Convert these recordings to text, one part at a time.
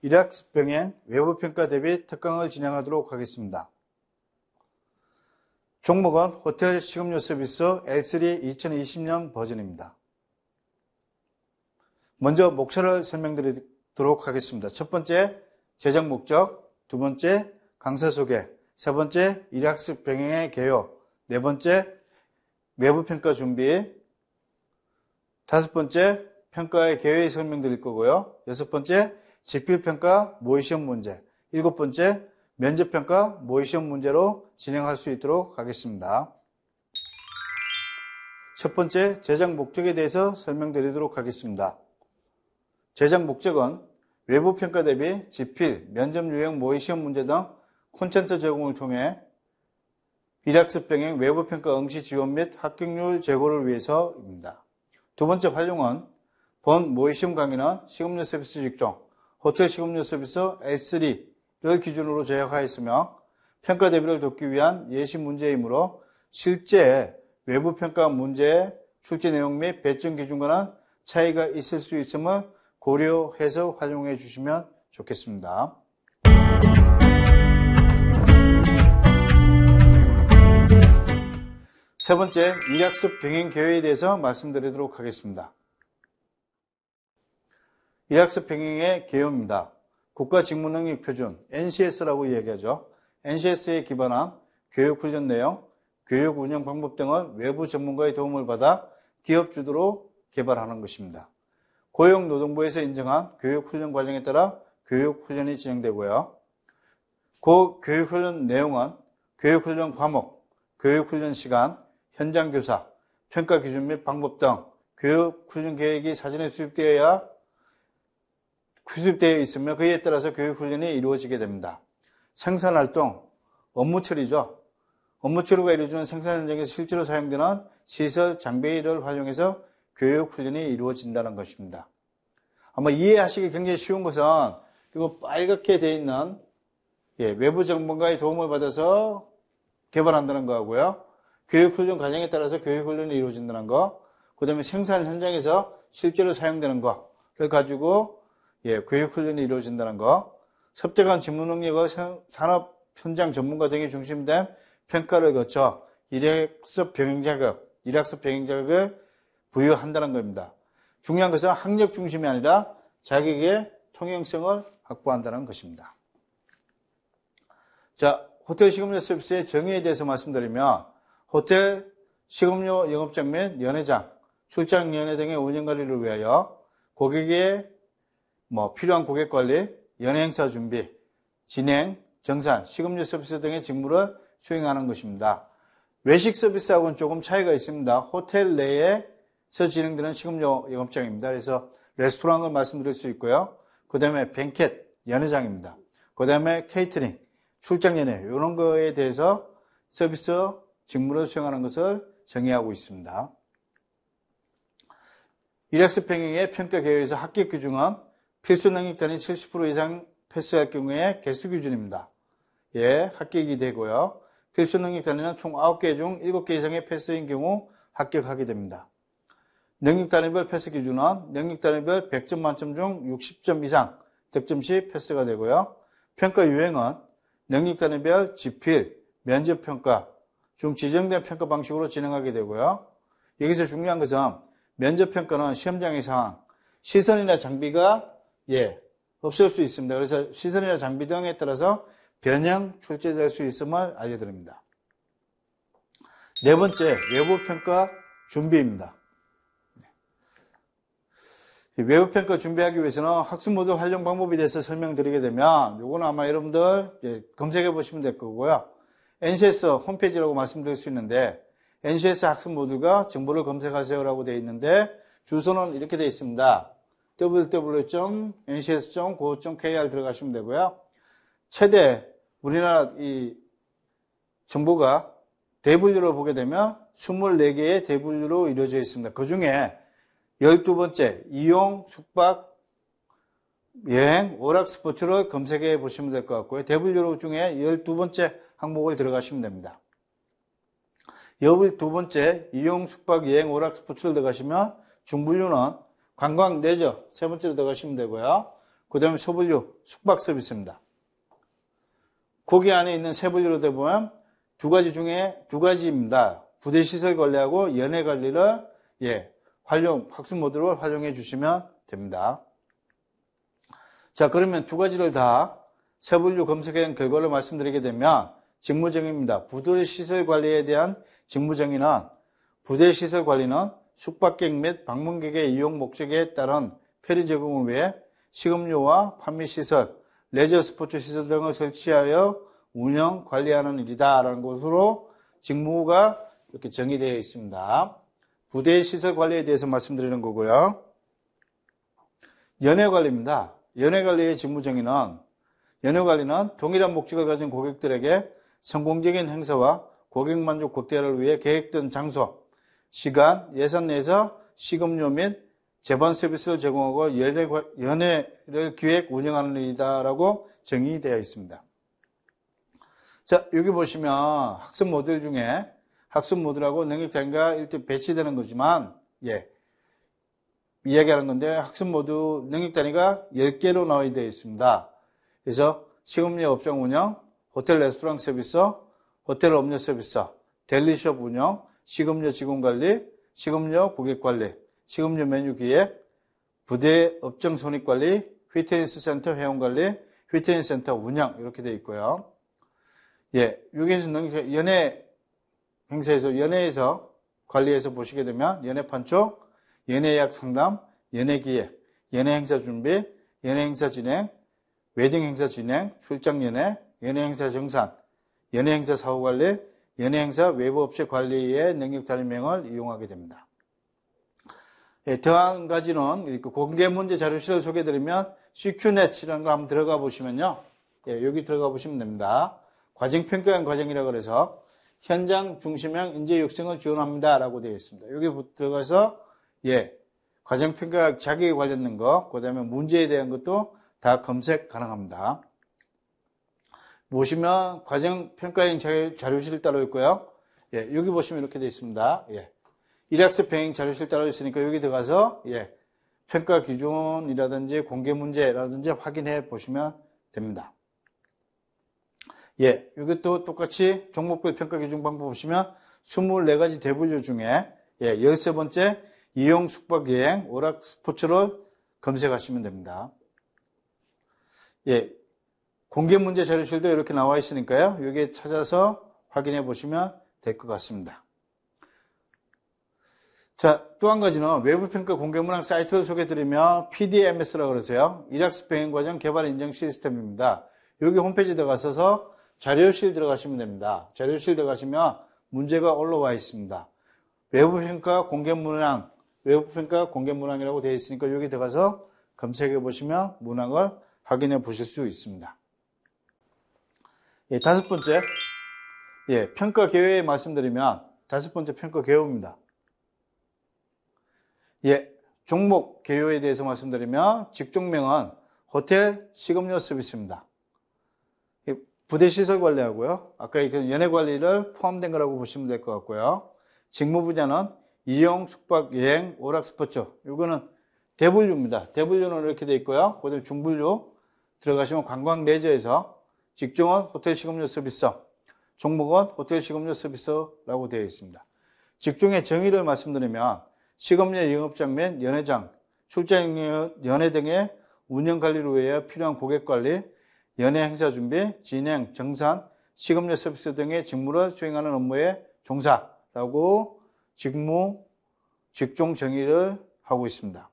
일학습 병행 외부평가 대비 특강을 진행하도록 하겠습니다. 종목은 호텔 식음료 서비스 L3 2020년 버전입니다. 먼저 목차를 설명드리도록 하겠습니다. 첫 번째, 제작 목적, 두 번째, 강사 소개, 세 번째, 일학습 병행의 개요, 네 번째, 외부평가 준비, 다섯 번째, 평가의 개요에 설명드릴 거고요. 여섯 번째, 지필평가 모의시험 문제, 일곱 번째, 면접평가 모의시험 문제로 진행할 수 있도록 하겠습니다. 첫 번째, 제작 목적에 대해서 설명드리도록 하겠습니다. 제작 목적은 외부평가 대비 지필, 면접 유형 모의시험 문제 등 콘텐츠 제공을 통해 일학습 병행 외부평가 응시 지원 및 합격률 제고를 위해서입니다. 두 번째 활용은 본 모의시험 강의는 식음료 서비스 직종, 호텔 식음료 서비스 L3를 기준으로 제작하였으며 평가 대비를 돕기 위한 예시 문제이므로 실제 외부평가 문제의 출제 내용 및 배점 기준과는 차이가 있을 수 있음을 고려해서 활용해 주시면 좋겠습니다. 세 번째, 일학습 병행 계획에 대해서 말씀드리도록 하겠습니다. 일학습 병행의 개요입니다. 국가직무능력표준 NCS라고 이야기하죠. NCS에 기반한 교육훈련 내용, 교육 운영 방법 등을 외부 전문가의 도움을 받아 기업 주도로 개발하는 것입니다. 고용노동부에서 인정한 교육훈련 과정에 따라 교육훈련이 진행되고요. 그 교육훈련 내용은 교육훈련 과목, 교육훈련 시간, 현장 교사, 평가 기준 및 방법 등 교육훈련 계획이 사전에 수립되어 있으며 그에 따라서 교육훈련이 이루어지게 됩니다. 생산활동, 업무 처리죠. 업무 처리가 이루어지는 생산 현장에서 실제로 사용되는 시설, 장비를 활용해서 교육훈련이 이루어진다는 것입니다. 아마 이해하시기 굉장히 쉬운 것은 이거 빨갛게 되어 있는 외부 전문가의 도움을 받아서 개발한다는 거하고요. 교육훈련 과정에 따라서 교육훈련이 이루어진다는 거, 그 다음에 생산 현장에서 실제로 사용되는 거를 가지고 교육훈련이 이루어진다는 거, 섭득한 직무 능력을 산업 현장 전문가 등이 중심된 평가를 거쳐 일학습 병행 자격을 부여한다는 겁니다. 중요한 것은 학력 중심이 아니라 자격의 통용성을 확보한다는 것입니다. 자, 호텔 식음료 서비스의 정의에 대해서 말씀드리면 호텔 식음료 영업장 및 연회장, 출장 연회 등의 운영 관리를 위하여 고객의 필요한 고객 관리, 연회 행사 준비, 진행, 정산, 식음료 서비스 등의 직무를 수행하는 것입니다. 외식 서비스하고는 조금 차이가 있습니다. 호텔 내에서 진행되는 식음료 영업장입니다. 그래서 레스토랑을 말씀드릴 수 있고요. 그 다음에 뱅켓, 연회장입니다. 그 다음에 케이터링, 출장 연회 이런 거에 대해서 서비스 직무를 수행하는 것을 정의하고 있습니다. 일학습 병행의 평가 계획에서 합격 기준은 필수 능력 단위 70% 이상 패스할 경우에 개수 기준입니다. 합격이 되고요. 필수 능력 단위는 총 9개 중 7개 이상의 패스인 경우 합격하게 됩니다. 능력 단위별 패스 기준은 능력 단위별 100점 만점 중 60점 이상 득점 시 패스가 되고요. 평가 유형은 능력 단위별 지필, 면접 평가 중 지정된 평가 방식으로 진행하게 되고요. 여기서 중요한 것은 면접 평가는 시험장의 상황, 시선이나 장비가 없을 수 있습니다. 그래서 시선이나 장비 등에 따라서 변형 출제될 수 있음을 알려드립니다. 네 번째, 외부평가 준비입니다. 외부평가 준비하기 위해서는 학습 모듈 활용 방법에 대해서 설명드리게 되면 요거는 아마 여러분들 검색해 보시면 될 거고요. NCS 홈페이지라고 말씀드릴 수 있는데 NCS 학습 모듈과 정보를 검색하세요라고 되어 있는데 주소는 이렇게 되어 있습니다. www.ncs.go.kr 들어가시면 되고요. 최대 우리나라 이 정보가 대분류로 보게 되면 24개의 대분류로 이루어져 있습니다. 그 중에 12번째 이용, 숙박, 여행, 오락, 스포츠를 검색해 보시면 될 것 같고요. 대분류 중에 12번째 항목을 들어가시면 됩니다. 12번째 이용, 숙박, 여행, 오락, 스포츠를 들어가시면 중분류는 관광, 레저 세 번째로 들어가시면 되고요. 그 다음에 소분류, 숙박 서비스입니다. 거기 안에 있는 세 분류로 보면 두 가지 중에 두 가지입니다. 부대시설 관리하고 연회 관리를 학습 모듈로 활용해 주시면 됩니다. 자, 그러면 두 가지를 다 세 분류 검색한 결과를 말씀드리게 되면 직무정의입니다. 부대시설 관리에 대한 직무정의는 부대시설 관리는 숙박객 및 방문객의 이용 목적에 따른 편의 제공을 위해 식음료와 판매시설, 레저 스포츠 시설 등을 설치하여 운영, 관리하는 일이다라는 것으로 직무가 이렇게 정의되어 있습니다. 부대시설 관리에 대해서 말씀드리는 거고요. 연회관리입니다. 연회관리의 직무정의는 연회관리는 동일한 목적을 가진 고객들에게 성공적인 행사와 고객 만족 극대화를 위해 계획된 장소, 시간, 예산 내에서 식음료 및 제반 서비스를 제공하고 연회를 기획, 운영하는 일이다라고 정의되어 있습니다. 자, 여기 보시면 학습 모듈 중에 학습 모듈하고 능력 단위가 일단 배치되는 거지만, 이야기하는 건데 학습 모듈 능력 단위가 10개로 나와 되어 있습니다. 그래서 식음료 업종 운영, 호텔 레스토랑 서비스, 호텔 음료 서비스, 델리숍 운영, 식음료 직원 관리, 식음료 고객 관리, 식음료 메뉴 기획, 부대 업종 손익 관리, 휘트니스 센터 회원 관리, 휘트니스 센터 운영 이렇게 되어 있고요. 여기에서 연회 행사에서 연회에서 관리해서 보시게 되면 연회 판촉, 연회 예약 상담, 연회 기획, 연회 행사 준비, 연회 행사 진행, 웨딩 행사 진행, 출장 연회, 연회 행사 정산, 연회 행사 사후 관리, 연회 행사 외부 업체 관리의 능력 단위명을 이용하게 됩니다. 더 한 가지는 공개 문제 자료실을 소개해드리면 CQNet이라는 거 한번 들어가 보시면요. 여기 들어가 보시면 됩니다. 과정평가형 과정이라고 그래서 현장 중심형 인재 육성을 지원합니다 라고 되어 있습니다. 여기 들어가서 과정평가 자격에 관련된 거, 그 다음에 문제에 대한 것도 다 검색 가능합니다. 보시면 과정평가형 자료실 따로 있고요. 여기 보시면 이렇게 되어 있습니다. 일학습 병행 자료실 따로 있으니까 여기 들어가서 평가 기준이라든지 공개 문제라든지 확인해 보시면 됩니다. 이것도 똑같이 종목별 평가 기준 방법 보시면 24가지 대분류 중에 13번째 이용 숙박 여행 오락 스포츠를 검색하시면 됩니다. 공개 문제 자료실도 이렇게 나와 있으니까요. 여기에 찾아서 확인해 보시면 될 것 같습니다. 자, 또 한 가지는 외부 평가 공개 문항 사이트를 소개해드리면 PDMS라고 그러세요. 일학습 병행 과정 개발 인증 시스템입니다. 여기 홈페이지 들어가셔서 자료실 들어가시면 됩니다. 자료실 들어가시면 문제가 올라와 있습니다. 외부 평가 공개 문항이라고 되어 있으니까 여기 들어가서 검색해 보시면 문항을 확인해 보실 수 있습니다. 다섯 번째, 평가 개요에 말씀드리면 다섯 번째 평가 개요입니다. 종목 개요에 대해서 말씀드리면 직종명은 호텔 식음료 서비스입니다. 부대시설 관리하고요. 아까 연회 관리를 포함된 거라고 보시면 될 것 같고요. 직무 분야는 이용, 숙박, 여행, 오락, 스포츠. 이거는 대분류입니다. 대분류는 이렇게 되어 있고요. 그다음에 중분류 들어가시면 관광 레저에서 직종은 호텔 식음료 서비스, 종목은 호텔 식음료 서비스라고 되어 있습니다. 직종의 정의를 말씀드리면 식음료 영업장 및 연회장, 출장 연회 등의 운영 관리를 위해 필요한 고객 관리, 연회 행사 준비, 진행, 정산, 식음료 서비스 등의 직무를 수행하는 업무의 종사라고 직종 정의를 하고 있습니다.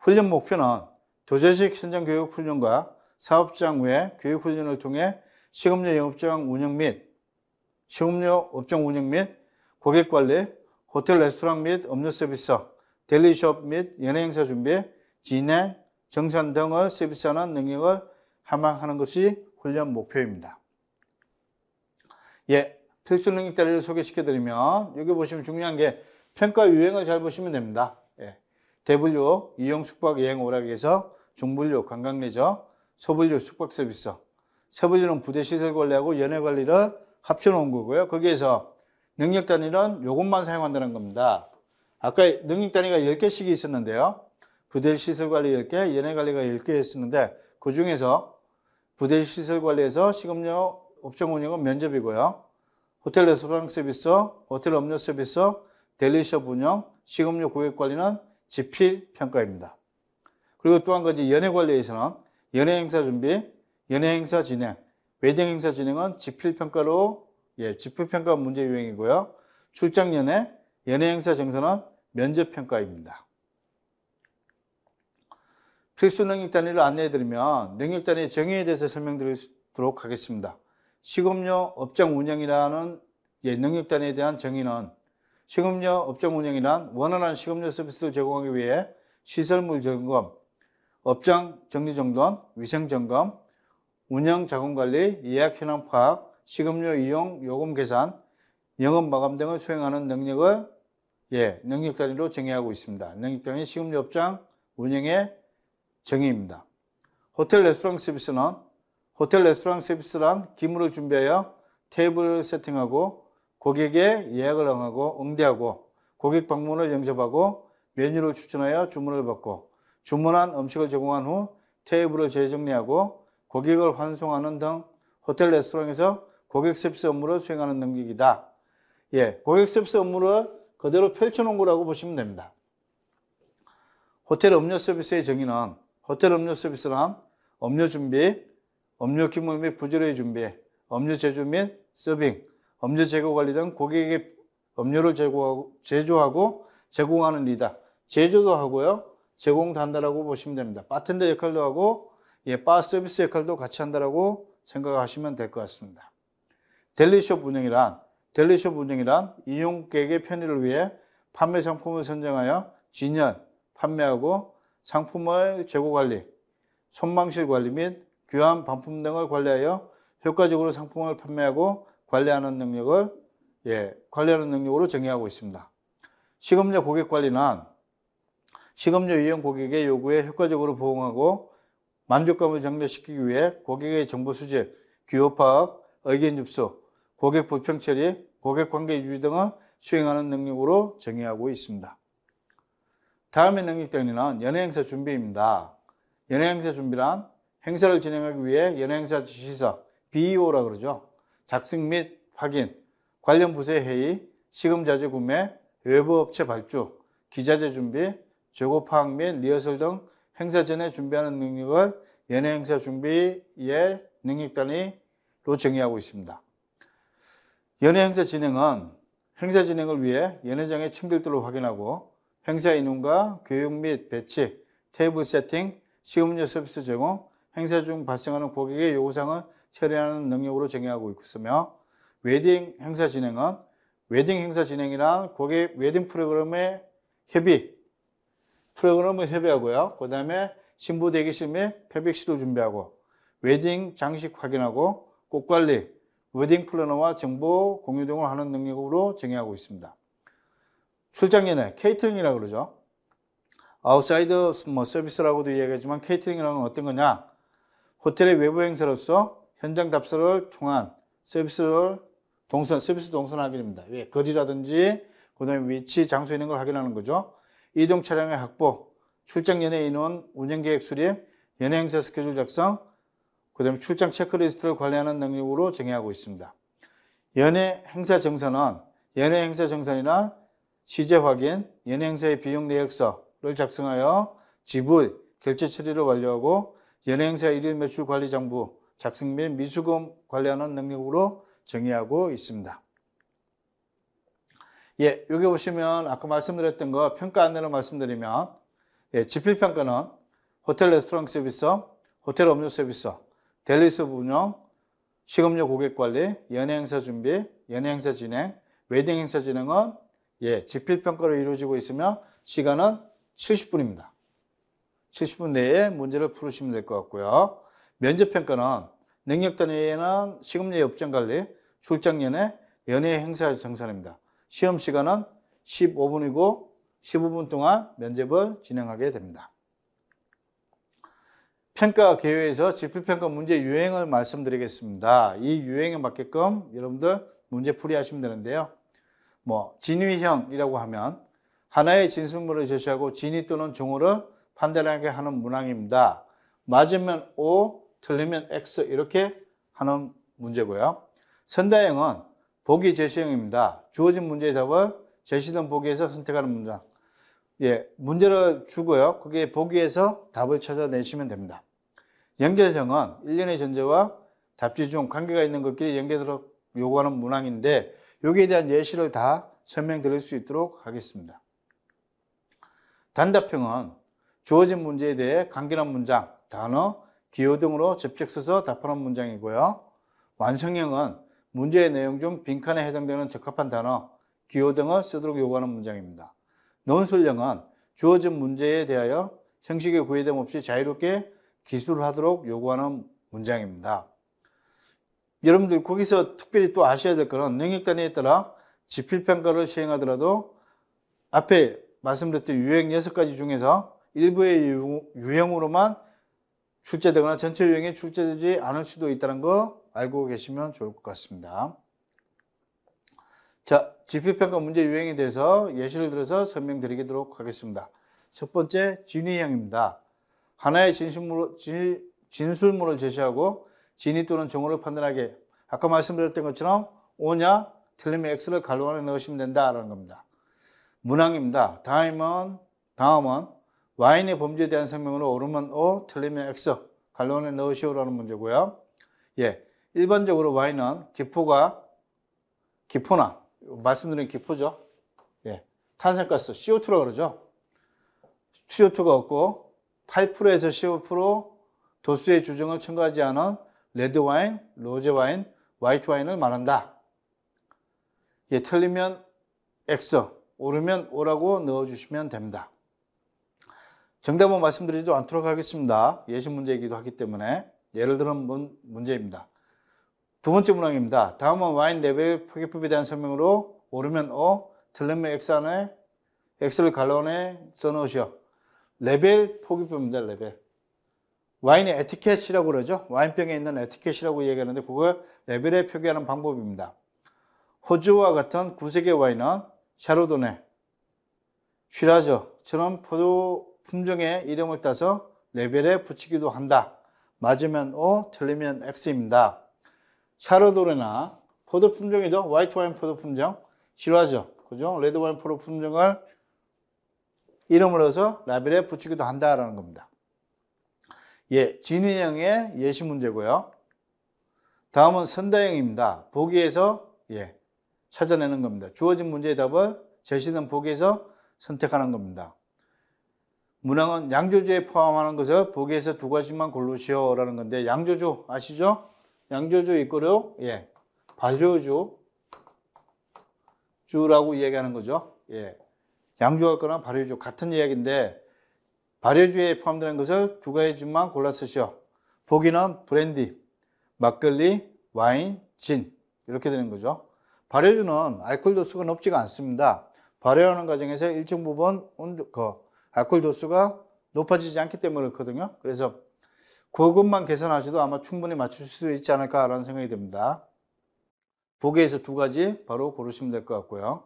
훈련 목표는 도저식 현장 교육 훈련과 사업장 외 교육 훈련을 통해 식음료 영업장 운영 및 식음료 업종 운영 및 고객 관리, 호텔 레스토랑 및 음료 서비스, 델리숍 및 연회 행사 준비, 진행, 정산 등을 서비스하는 능력을 함양하는 것이 훈련 목표입니다. 필수 능력 다리를 소개시켜드리면 여기 보시면 중요한 게 평가 유형을 잘 보시면 됩니다. 대분류, 이용, 숙박, 여행, 오락에서 중분류, 관광 레저, 소분류, 숙박 서비스, 세분류는 부대시설 관리하고 연회 관리를 합쳐놓은 거고요. 거기에서 능력 단위는 이것만 사용한다는 겁니다. 아까 능력 단위가 10개씩이 있었는데요. 부대시설관리 10개, 연예관리가 10개 했었는데 그 중에서 부대시설관리에서 식음료 업종 운영은 면접이고요. 호텔 레스토랑 서비스, 호텔 음료 서비스, 델리숍 운영, 식음료 고객관리는 지필평가입니다. 그리고 또 한 가지 연예관리에서는 연예행사 준비, 연예행사 진행, 웨딩행사 진행은 지필평가로 지필평가 문제 유형이고요. 출장 연예, 연예행사 정서는 면접평가입니다. 필수 능력 단위를 안내해드리면 능력 단위 정의에 대해서 설명드리도록 하겠습니다. 식음료 업장 운영이라는 능력 단위에 대한 정의는 식음료 업장 운영이란 원활한 식음료 서비스를 제공하기 위해 시설물 점검, 업장 정리정돈, 위생점검, 운영 자금관리, 예약 현황 파악, 식음료 이용 요금 계산, 영업 마감 등을 수행하는 능력을 능력 단위로 정의하고 있습니다. 능력 단위 식음료 업장 운영의 정의입니다. 호텔 레스토랑 서비스는 호텔 레스토랑 서비스란 기물을 준비하여 테이블을 세팅하고 고객의 예약을 응대하고 고객 방문을 영접하고 메뉴를 추천하여 주문을 받고 주문한 음식을 제공한 후 테이블을 재정리하고 고객을 환송하는 등 호텔 레스토랑에서 고객 서비스 업무를 수행하는 능력이다. 고객 서비스 업무를 그대로 펼쳐놓은 거라고 보시면 됩니다. 호텔 음료 서비스의 정의는 호텔 음료 서비스란 음료 준비, 음료 기물 및 부재료의 준비, 음료 제조 및 서빙, 음료 제공 관리 등 고객에게 음료를 제조하고 제공하는 일이다. 제조도 하고요. 제공도 한다라고 보시면 됩니다. 바텐더 역할도 하고 바 서비스 역할도 같이 한다라고 생각하시면 될 것 같습니다. 델리숍 운영이란 이용객의 편의를 위해 판매 상품을 선정하여 진열, 판매하고 상품의 재고 관리, 손망실 관리 및 교환 반품 등을 관리하여 효과적으로 상품을 판매하고 관리하는 능력으로 정의하고 있습니다. 식음료 고객 관리는 식음료 이용 고객의 요구에 효과적으로 부응하고 만족감을 증대시키기 위해 고객의 정보 수집, 규모 파악, 의견 접수, 고객 불평 처리, 고객 관계 유지 등을 수행하는 능력으로 정의하고 있습니다. 다음의 능력 단위는 연예행사 준비입니다. 연예행사 준비란 행사를 진행하기 위해 연예행사 지시서, BEO라고 그러죠. 작성 및 확인, 관련 부서의 회의, 식음자재 구매, 외부 업체 발주, 기자재 준비, 재고 파악 및 리허설 등 행사 전에 준비하는 능력을 연예행사 준비의 능력 단위로 정의하고 있습니다. 연예행사 진행은 행사 진행을 위해 연회장의 청결도를 확인하고 행사 인원과 교육 및 배치, 테이블 세팅, 식음료 서비스 제공, 행사 중 발생하는 고객의 요구사항을 처리하는 능력으로 정의하고 있으며 웨딩 행사 진행은 웨딩 행사 진행이란 고객 웨딩 프로그램을 협의하고요. 그 다음에 신부 대기실 및 패백실을 준비하고 웨딩 장식 확인하고 꽃관리, 웨딩 플래너와 정보 공유 등을 하는 능력으로 정의하고 있습니다. 출장 연회, 케이터링이라고 그러죠. 아웃사이드 서비스라고도 이야기하지만 케이터링이라는 건 어떤 거냐? 호텔의 외부 행사로서 현장 답사를 통한 서비스 동선 확인입니다. 거리라든지 그다음에 위치, 장소 있는 걸 확인하는 거죠. 이동 차량의 확보, 출장 연회 인원, 운영 계획 수립, 연회 행사 스케줄 작성, 그다음에 출장 체크리스트를 관리하는 능력으로 정의하고 있습니다. 연회 행사 정산은 연회 행사 정산이나 시제 확인, 연회 행사의 비용 내역서를 작성하여 지불, 결제 처리를 완료하고 연회 행사 일일 매출 관리 장부 작성 및 미수금 관리하는 능력으로 정의하고 있습니다. 여기 보시면 아까 말씀드렸던 거 평가 안내를 말씀드리면 지필평가는 호텔 레스토랑 서비스, 호텔 음료 서비스, 델리숍 운영, 식음료 고객 관리, 연예 행사 준비, 연예 행사 진행, 웨딩 행사 진행은 지필평가로 이루어지고 있으며 시간은 70분입니다. 70분 내에 문제를 풀으시면 될 것 같고요. 면접평가는 능력 단위에는 식음료 업장 관리, 출장 연회, 연예 행사 정산입니다. 시험 시간은 15분이고 15분 동안 면접을 진행하게 됩니다. 평가 개요에서 지필평가 문제 유형을 말씀드리겠습니다. 이 유형에 맞게끔 여러분들 문제 풀이하시면 되는데요. 진위형이라고 하면 하나의 진술물을 제시하고 진위 또는 종어를 판단하게 하는 문항입니다. 맞으면 O, 틀리면 X 이렇게 하는 문제고요. 선다형은 보기 제시형입니다. 주어진 문제의 답을 제시된 보기에서 선택하는 문장. 예, 문제를 주고요. 거기에 보기에서 답을 찾아내시면 됩니다. 연결형은 일련의 전제와 답지 중 관계가 있는 것끼리 연결하도록 요구하는 문항인데 여기에 대한 예시를 다 설명드릴 수 있도록 하겠습니다. 단답형은 주어진 문제에 대해 관계한 문장, 단어, 기호 등으로 접속 써서 답하는 문장이고요. 완성형은 문제의 내용 중 빈칸에 해당되는 적합한 단어, 기호 등을 쓰도록 요구하는 문장입니다. 논술형은 주어진 문제에 대하여 형식의 구애됨 없이 자유롭게 기술하도록 요구하는 문장입니다. 여러분들 거기서 특별히 또 아셔야 될 거는 능력 단위에 따라 지필평가를 시행하더라도 앞에 말씀드렸던 유형 6가지 중에서 일부의 유형으로만 출제되거나 전체 유형에 출제되지 않을 수도 있다는 거 알고 계시면 좋을 것 같습니다. 자, 지필평가 문제 유형에 대해서 예시를 들어서 설명드리도록 하겠습니다. 첫 번째, 진위형입니다. 하나의 진술물을 제시하고 진위 또는 정오를 판단하게 아까 말씀드렸던 것처럼 O냐 틀리면 X를 괄호 안에 넣으시면 된다라는 겁니다. 문항입니다. 다음은 Y인의 범죄에 대한 설명으로 옳으면 O, 틀리면 X 괄호 안에 넣으시오라는 문제고요. 예, 일반적으로 Y는 기포나 말씀드린 기포죠. 예, 탄산가스 CO2라고 그러죠. CO2가 없고 8%에서 15% 도수의 주정을 첨가하지 않은 레드 와인, 로제 와인, 화이트 와인을 말한다. 예, 틀리면 X, 옳으면 O라고 넣어주시면 됩니다. 정답은 말씀드리지 않도록 하겠습니다. 예시 문제이기도 하기 때문에 예를 들은 문제입니다. 두 번째 문항입니다. 다음은 와인 레벨 표기법에 대한 설명으로 옳으면 O, 틀리면 X 안에 X를 괄호 안에 써놓으시오. 레벨 표기법입니다. 레벨. 와인의 에티켓이라고 그러죠. 와인병에 있는 에티켓이라고 얘기하는데 그걸 레벨에 표기하는 방법입니다. 호주와 같은 구색의 와인은 샤르도네, 쉬라저처럼 포도 품종의 이름을 따서 레벨에 붙이기도 한다. 맞으면 O, 틀리면 X입니다. 샤르도네나 포도 품종이죠. 화이트 와인 포도 품종, 쉬라저, 그죠? 레드 와인 포도 품종을 이름을 넣어서 라벨에 붙이기도 한다라는 겁니다. 예, 진위형의 예시 문제고요. 다음은 선다형입니다. 보기에서 찾아내는 겁니다. 주어진 문제의 답을 제시된 보기에서 선택하는 겁니다. 문항은 양조주에 포함하는 것을 보기에서 두 가지만 고르시오라는 건데 양조주 아시죠? 양조주 이거를 발효주라고 얘기하는 거죠. 예. 양조할 거나 발효주 같은 이야기인데 발효주에 포함되는 것을 두 가지만 골라 쓰시오. 보기는 브랜디, 막걸리, 와인, 진 이렇게 되는 거죠. 발효주는 알코올 도수가 높지가 않습니다. 발효하는 과정에서 일정 부분 알코올 도수가 높아지지 않기 때문에 그렇거든요. 그래서 그것만 계산하셔도 아마 충분히 맞출 수 있지 않을까라는 생각이 듭니다. 보기에서 두 가지 바로 고르시면 될 것 같고요.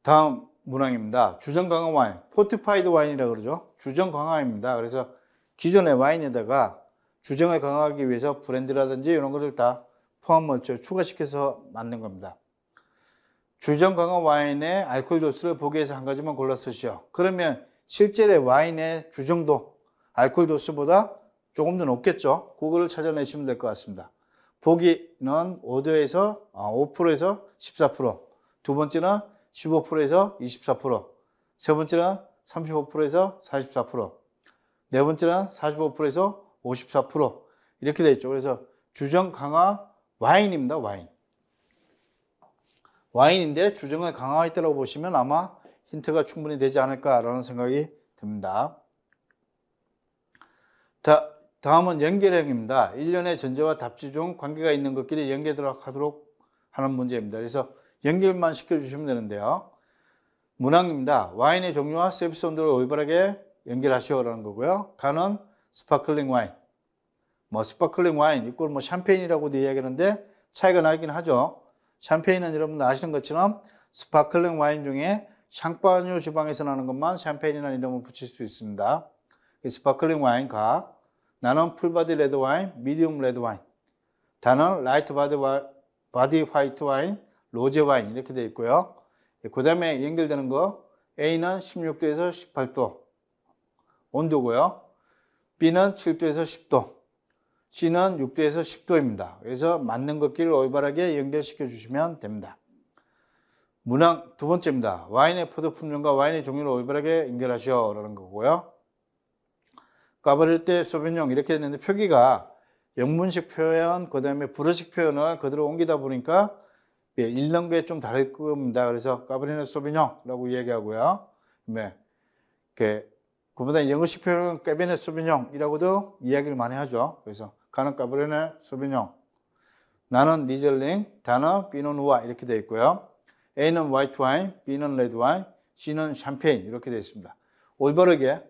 다음 문항입니다. 주정 강화 와인, 포티파이드 와인이라고 그러죠. 주정 강화입니다. 그래서 기존의 와인에다가 주정을 강화하기 위해서 브랜드라든지 이런 것들 다 포함을 추가시켜서 만든 겁니다. 주정 강화 와인의 알코올 도수를 보기에서 한 가지만 골라 쓰시오. 그러면 실제의 와인의 주정도 알코올 도수보다 조금 더 높겠죠. 그거를 찾아내시면 될 것 같습니다. 보기는 5%에서 14%, 두 번째는 15%에서 24%, 세 번째는 35%에서 44%, 네 번째는 45%에서 54% 이렇게 되어 있죠. 그래서 주정 강화 와인입니다. 와인인데 주정을 강화했다고 보시면 아마 힌트가 충분히 되지 않을까라는 생각이 듭니다. 다음은 연결형입니다. 일련의 전제와 답지 중 관계가 있는 것끼리 연결하도록 하는 문제입니다. 그래서 연결만 시켜주시면 되는데요. 문항입니다. 와인의 종류와 서비스 온도를 올바르게 연결하시오라는 거고요. 간은 스파클링 와인. 스파클링 와인, 이걸 샴페인이라고도 이야기하는데 차이가 나긴 하죠. 샴페인은 여러분들 아시는 것처럼 스파클링 와인 중에 샹파뉴 지방에서 나는 것만 샴페인이라는 이름을 붙일 수 있습니다. 스파클링 와인 가. 나는 풀바디 레드 와인, 미디움 레드 와인. 다는 라이트 바디 화이트 와인, 로제 와인 이렇게 되어 있고요. 그 다음에 연결되는 거 A는 16도에서 18도 온도고요. B는 7도에서 10도, C는 6도에서 10도입니다. 그래서 맞는 것끼리 올바르게 연결시켜 주시면 됩니다. 문항 두 번째입니다. 와인의 포도 품종과 와인의 종류를 올바르게 연결하시오 라는 거고요. 까바르테 소비뇽 이렇게 했는데 표기가 영문식 표현, 그 다음에 불어식 표현을 그대로 옮기다 보니까 읽는 게 좀 다를 겁니다. 그래서 까바르네 소비뇽이라고 이야기하고요. 그보다 영어식 표현은 까베네 소비뇽이라고도 이야기를 많이 하죠. 그래서 가는 까바르네 소비뇽, 나는 리즐링, 다는 피노누아 이렇게 되어 있고요. A는 화이트 와인, B는 레드 와인, C는 샴페인 이렇게 되어 있습니다. 올바르게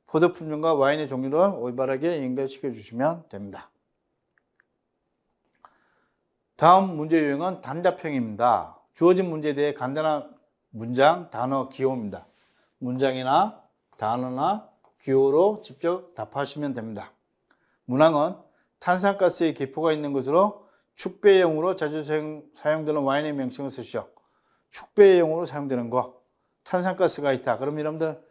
포도 품종과 와인의 종류를 올바르게 연결시켜 주시면 됩니다. 다음 문제 유형은 단답형입니다. 주어진 문제에 대해 간단한 문장, 단어, 기호입니다. 문장이나 단어나 기호로 직접 답하시면 됩니다. 문항은 탄산가스의 기포가 있는 것으로 축배용으로 자주 사용되는 와인의 명칭을 쓰시오. 축배용으로 사용되는 거, 탄산가스가 있다. 그럼 여러분들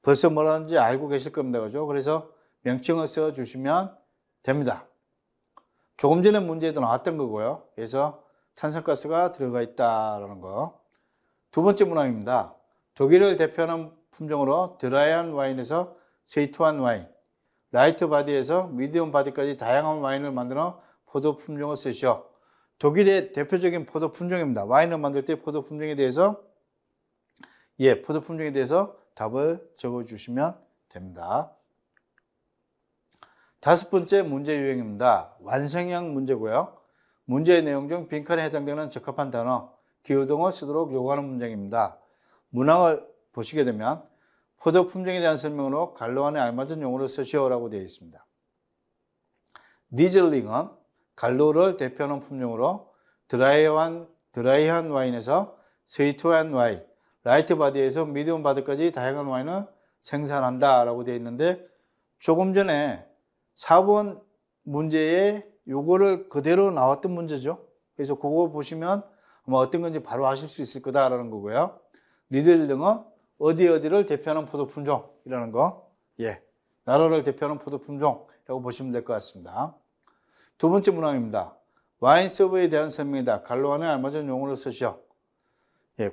벌써 뭐라는지 알고 계실 겁니다. 그죠? 그래서 명칭을 써주시면 됩니다. 조금 전에 문제에도 나왔던 거고요. 그래서 탄산가스가 들어가 있다라는 거. 두 번째 문항입니다. 독일을 대표하는 품종으로 드라이한 와인에서 스위트한 와인, 라이트 바디에서 미디움 바디까지 다양한 와인을 만드는 포도 품종을 쓰시오. 독일의 대표적인 포도 품종입니다. 와인을 만들 때 포도 품종에 대해서 포도 품종에 대해서 답을 적어주시면 됩니다. 다섯 번째 문제 유형입니다. 완성형 문제고요. 문제의 내용 중 빈칸에 해당되는 적합한 단어, 기호 등을 쓰도록 요구하는 문장입니다. 문항을 보시게 되면 포도 품종에 대한 설명으로 갈로 안에 알맞은 용어를 쓰시오라고 되어 있습니다. 리즐링은 갈로를 대표하는 품종으로 드라이한 와인에서 스위트한 와인, 라이트 바디에서 미디움 바디까지 다양한 와인을 생산한다라고 되어 있는데 조금 전에 4번 문제에 요거를 그대로 나왔던 문제죠. 그래서 그거 보시면 아마 어떤 건지 바로 아실 수 있을 거다라는 거고요. 리즐링은 어디를 대표하는 포도 품종이라는 거, 나라를 대표하는 포도 품종이라고 보시면 될 것 같습니다. 두 번째 문항입니다. 와인 서버에 대한 설명이다. 갈로 안에 알맞은 용어를 쓰시오.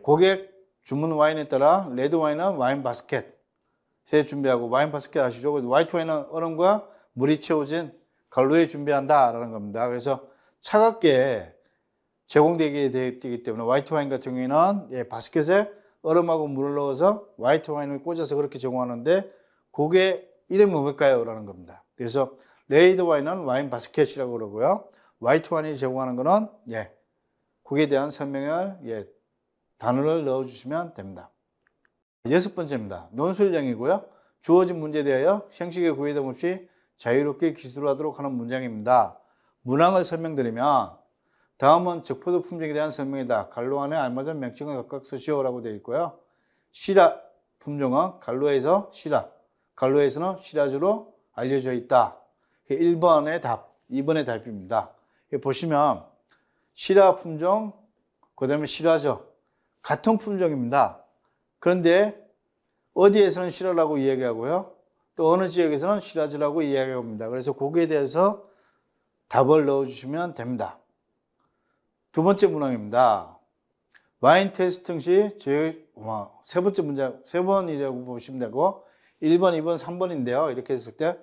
고객 주문 와인에 따라 레드 와인은 와인 바스켓에 준비하고, 와인 바스켓 아시죠? 화이트 와인은 얼음과 물이 채워진 갈로에 준비한다라는 겁니다. 그래서 차갑게 제공되게 되기 때문에 화이트 와인 같은 경우에는 바스켓에 얼음하고 물을 넣어서 화이트 와인을 꽂아서 그렇게 제공하는데 그게 이름이 뭘까요? 라는 겁니다. 그래서 레드 와인은 와인 바스켓이라고 그러고요. 화이트 와인이 제공하는 거는 거기에 대한 설명을 단어를 넣어주시면 됩니다. 여섯 번째입니다. 논술형이고요. 주어진 문제에 대하여 형식의 구애됨 없이 자유롭게 기술하도록 하는 문장입니다. 문항을 설명드리면 다음은 적포도 품종에 대한 설명이다. 갈로 안에 알맞은 명칭을 각각 쓰시오라고 되어 있고요. 시라 품종은 갈로에서 시라, 갈로에서는 시라주로 알려져 있다. 1번의 답, 2번의 답입니다. 보시면 시라 품종, 그 다음에 시라저 같은 품종입니다. 그런데 어디에서는 시라라고 이야기하고요. 또 어느 지역에서는 시라즈라고 이야기합니다. 그래서 거기에 대해서 답을 넣어주시면 됩니다. 두 번째 문항입니다. 와인 테이스팅 시 세 번째 문제, 세 번이라고 보시면 되고 1번, 2번, 3번인데요. 이렇게 했을 때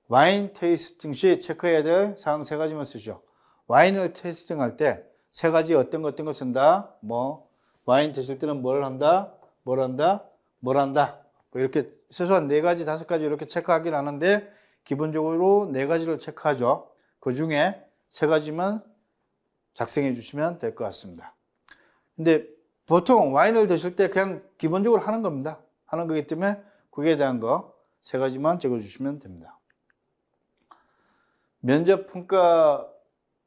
와인 테이스팅 시 체크해야 될 사항 세 가지만 쓰죠. 와인을 테이스팅할 때 세 가지 어떤 거 쓴다. 와인 드실 때는 뭘 한다, 뭘 한다, 뭘 한다. 이렇게 최소한 4가지, 5가지 이렇게 체크하긴 하는데 기본적으로 4가지를 체크하죠. 그 중에 3가지만 작성해 주시면 될 것 같습니다. 근데 보통 와인을 드실 때 그냥 기본적으로 하는 겁니다. 하는 거기 때문에 거기에 대한 거 3가지만 적어 주시면 됩니다. 면접 평가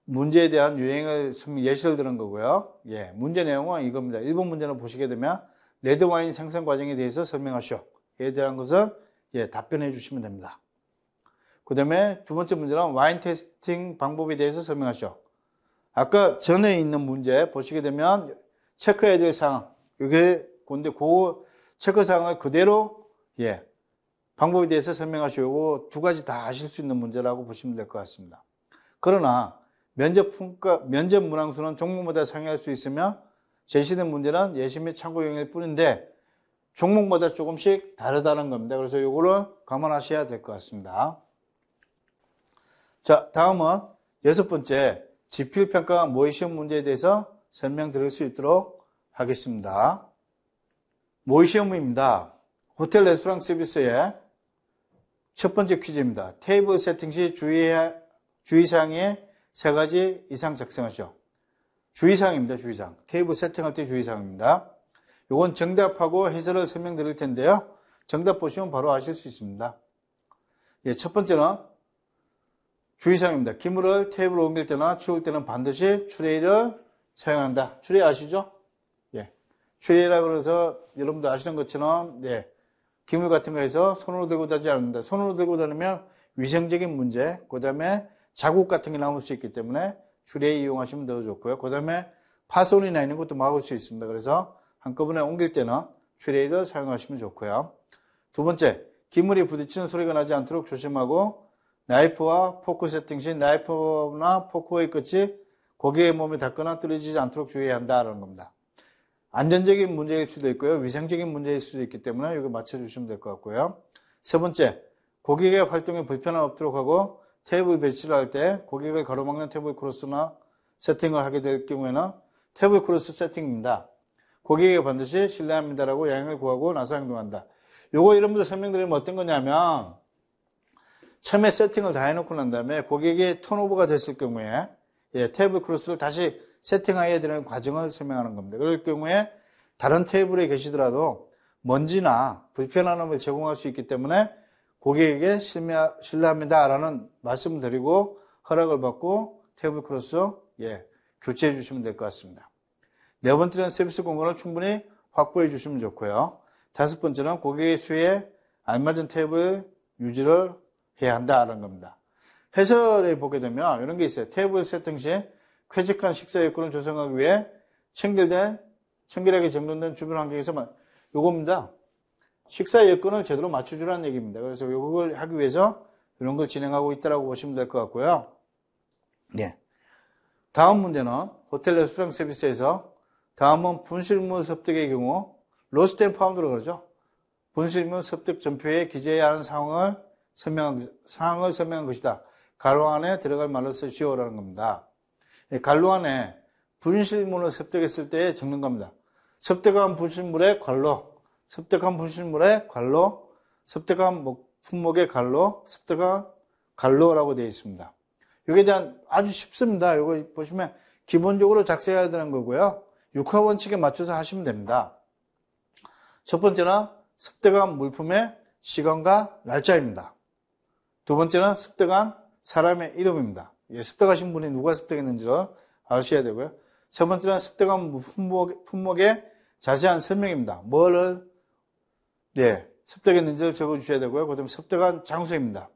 문제에 대한 유행을 예시를 들은 거고요. 문제 내용은 이겁니다. 1번 문제를 보시게 되면 레드 와인 생산 과정에 대해서 설명하시오. 에 대한 것을 답변해 주시면 됩니다. 그 다음에 두 번째 문제는 와인 테스팅 방법에 대해서 설명하시오. 아까 전에 있는 문제 보시게 되면 체크해야 될 사항, 이게 근데 그 체크 사항을 그대로 방법에 대해서 설명하시고 두 가지 다 하실 수 있는 문제라고 보시면 될 것 같습니다. 그러나 면접 문항수는 종목마다 상회할 수 있으며 제시된 문제는 예시 및 참고용일 뿐인데 종목마다 조금씩 다르다는 겁니다. 그래서 이거를 감안하셔야 될 것 같습니다. 자, 다음은 6번째 지필평가 모의시험 문제에 대해서 설명드릴 수 있도록 하겠습니다. 모의시험입니다. 호텔 레스토랑 서비스의 첫 번째 퀴즈입니다. 테이블 세팅 시 주의사항의 3가지 이상 작성하시오. 주의사항입니다. 주의사항. 테이블 세팅할 때 주의사항입니다. 이건 정답하고 해설을 설명드릴 텐데요. 정답 보시면 바로 아실 수 있습니다. 첫 번째는 주의사항입니다. 기물을 테이블로 옮길 때나 치울 때는 반드시 트레이를 사용한다. 트레이 아시죠? 트레이라고 그래서 여러분들 아시는 것처럼 기물 같은 거에서 손으로 들고 다니지 않는다. 손으로 들고 다니면 위생적인 문제, 그 다음에 자국 같은 게 남을 수 있기 때문에 트레이 이용하시면 더 좋고요. 그 다음에 파손이 나 있는 것도 막을 수 있습니다. 그래서 한꺼번에 옮길 때는 트레이를 사용하시면 좋고요. 두 번째, 기물이 부딪히는 소리가 나지 않도록 조심하고 나이프와 포크 세팅 시 나이프나 포크의 끝이 고기의 몸에 닿거나 떨어지지 않도록 주의해야 한다는 겁니다. 안전적인 문제일 수도 있고요. 위생적인 문제일 수도 있기 때문에 이거 맞춰주시면 될 것 같고요. 세 번째, 고객의 활동에 불편함 없도록 하고 테이블 배치를 할 때 고객을 가로막는 테이블 크로스나 세팅을 하게 될 경우에는 테이블 크로스 세팅입니다. 고객에게 반드시 실례합니다라고 양해를 구하고 나서 행동한다. 요거 여러분들 설명드리면 어떤 거냐면 처음에 세팅을 다 해놓고 난 다음에 고객이 턴오버가 됐을 경우에 테이블 크로스를 다시 세팅해야 되는 과정을 설명하는 겁니다. 그럴 경우에 다른 테이블에 계시더라도 먼지나 불편함을 제공할 수 있기 때문에 고객에게 실례합니다라는 말씀을 드리고 허락을 받고 테이블 크로스 교체해 주시면 될 것 같습니다. 네 번째는 서비스 공간을 충분히 확보해 주시면 좋고요. 다섯 번째는 고객의 수에 알맞은 테이블 유지를 해야 한다는 겁니다. 해설에 보게 되면 이런 게 있어요. 테이블 세팅 시 쾌적한 식사 여건을 조성하기 위해 청결하게 정돈된 주변 환경에서만 요겁니다. 식사 여건을 제대로 맞춰주라는 얘기입니다. 그래서 이걸 하기 위해서 이런 걸 진행하고 있다고 보시면 될 것 같고요. 다음 문제는 호텔 레스토랑 서비스에서 다음은 분실물 습득의 경우 로스트 앤 파운드로 그러죠. 분실물 습득 전표에 기재해야 하는 사항을 설명한 것이다. 가로 안에 들어갈 말을 쓰시오라는 겁니다. 갈로 안에 분실물을 습득했을 때 적는 겁니다. 습득한 분실물의 괄로, 습득한 분실물의 괄로, 습득한 품목의 괄로, 습득한 괄로라고 되어 있습니다. 여기에 대한 아주 쉽습니다. 이거 보시면 기본적으로 작성해야 되는 거고요. 육하원칙에 맞춰서 하시면 됩니다. 첫 번째는 습득한 물품의 시간과 날짜입니다. 두 번째는 습득한 사람의 이름입니다. 습득하신 분이 누가 습득했는지를 아셔야 되고요. 세 번째는 습득한 품목의 자세한 설명입니다. 뭐를 습득했는지를 적어주셔야 되고요. 그 다음에 습득한 장소입니다.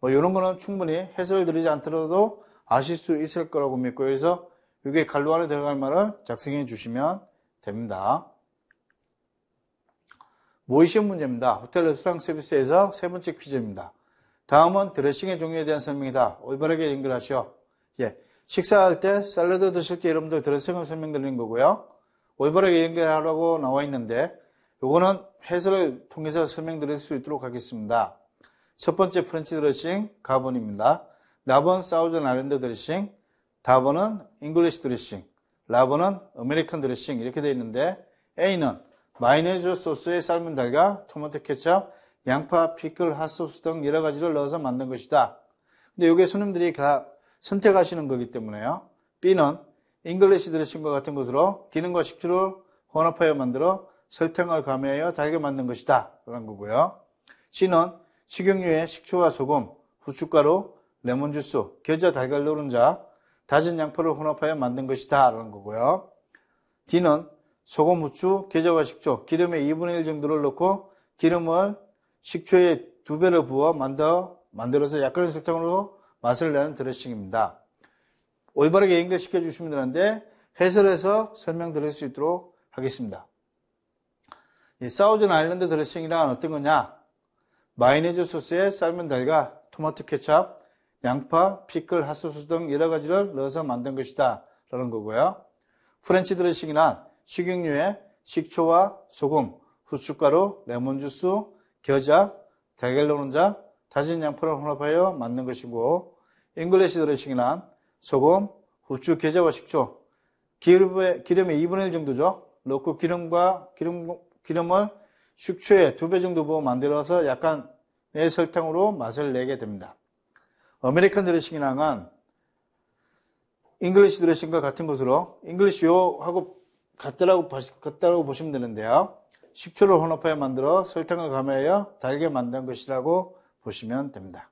이런 거는 충분히 해설을 드리지 않더라도 아실 수 있을 거라고 믿고요. 그래서 이게 갈로 안에 들어갈 말을 작성해 주시면 됩니다. 모의시험 문제입니다. 호텔 레스토랑 서비스에서 세 번째 퀴즈입니다. 다음은 드레싱의 종류에 대한 설명이다. 올바르게 연결하시오. 식사할 때 샐러드 드실 때 여러분들 드레싱을 설명드리는 거고요. 올바르게 연결하라고 나와 있는데 요거는 해설을 통해서 설명드릴 수 있도록 하겠습니다. 첫 번째 프렌치 드레싱 가번입니다. 나번 사우전 아일랜드 드레싱, 다번은 잉글리시 드레싱, 라번은 아메리칸 드레싱 이렇게 되어 있는데 A는 마요네즈 소스에 삶은 달걀, 토마토 케첩, 양파, 피클, 핫소스 등 여러 가지를 넣어서 만든 것이다. 근데 이게 손님들이 다 선택하시는 거기 때문에요. B는 잉글리시 드레싱과 같은 것으로 기름과 식초를 혼합하여 만들어 설탕을 가미하여 달게 만든 것이다. 라는 거고요. C는 식용유에 식초와 소금, 후춧가루, 레몬주스, 겨자, 달걀 노른자, 다진 양파를 혼합하여 만든 것이다. 라는 거고요. D는 소금, 후추, 겨자와 식초, 기름의 2분의 1 정도를 넣고 기름을 식초에 2배를 부어 만들어서 약간의 설탕으로 맛을 내는 드레싱입니다. 올바르게 연결시켜 주시면 되는데 해설해서 설명드릴 수 있도록 하겠습니다. 이 사우전 아일랜드 드레싱이란 어떤 거냐? 마요네즈 소스에 삶은 달걀, 토마토 케찹, 양파, 피클, 핫소스 등 여러 가지를 넣어서 만든 것이다 라는 거고요. 프렌치 드레싱이란 식용유에 식초와 소금, 후춧가루, 레몬주스, 겨자, 달걀 노른자, 다진 양파를 혼합하여 만든 것이고, 잉글리시 드레싱이란 소금, 후추, 겨자와 식초, 기름의 2분의 1 정도죠. 넣고 기름을 식초에 2배 정도 부어 만들어서 약간의 설탕으로 맛을 내게 됩니다. 아메리칸 드레싱이랑은 잉글리시 드레싱과 같은 것으로 잉글리시하고 같다라고 보시면 되는데요. 식초를 혼합하여 만들어 설탕을 가미하여 달게 만든 것이라고 보시면 됩니다.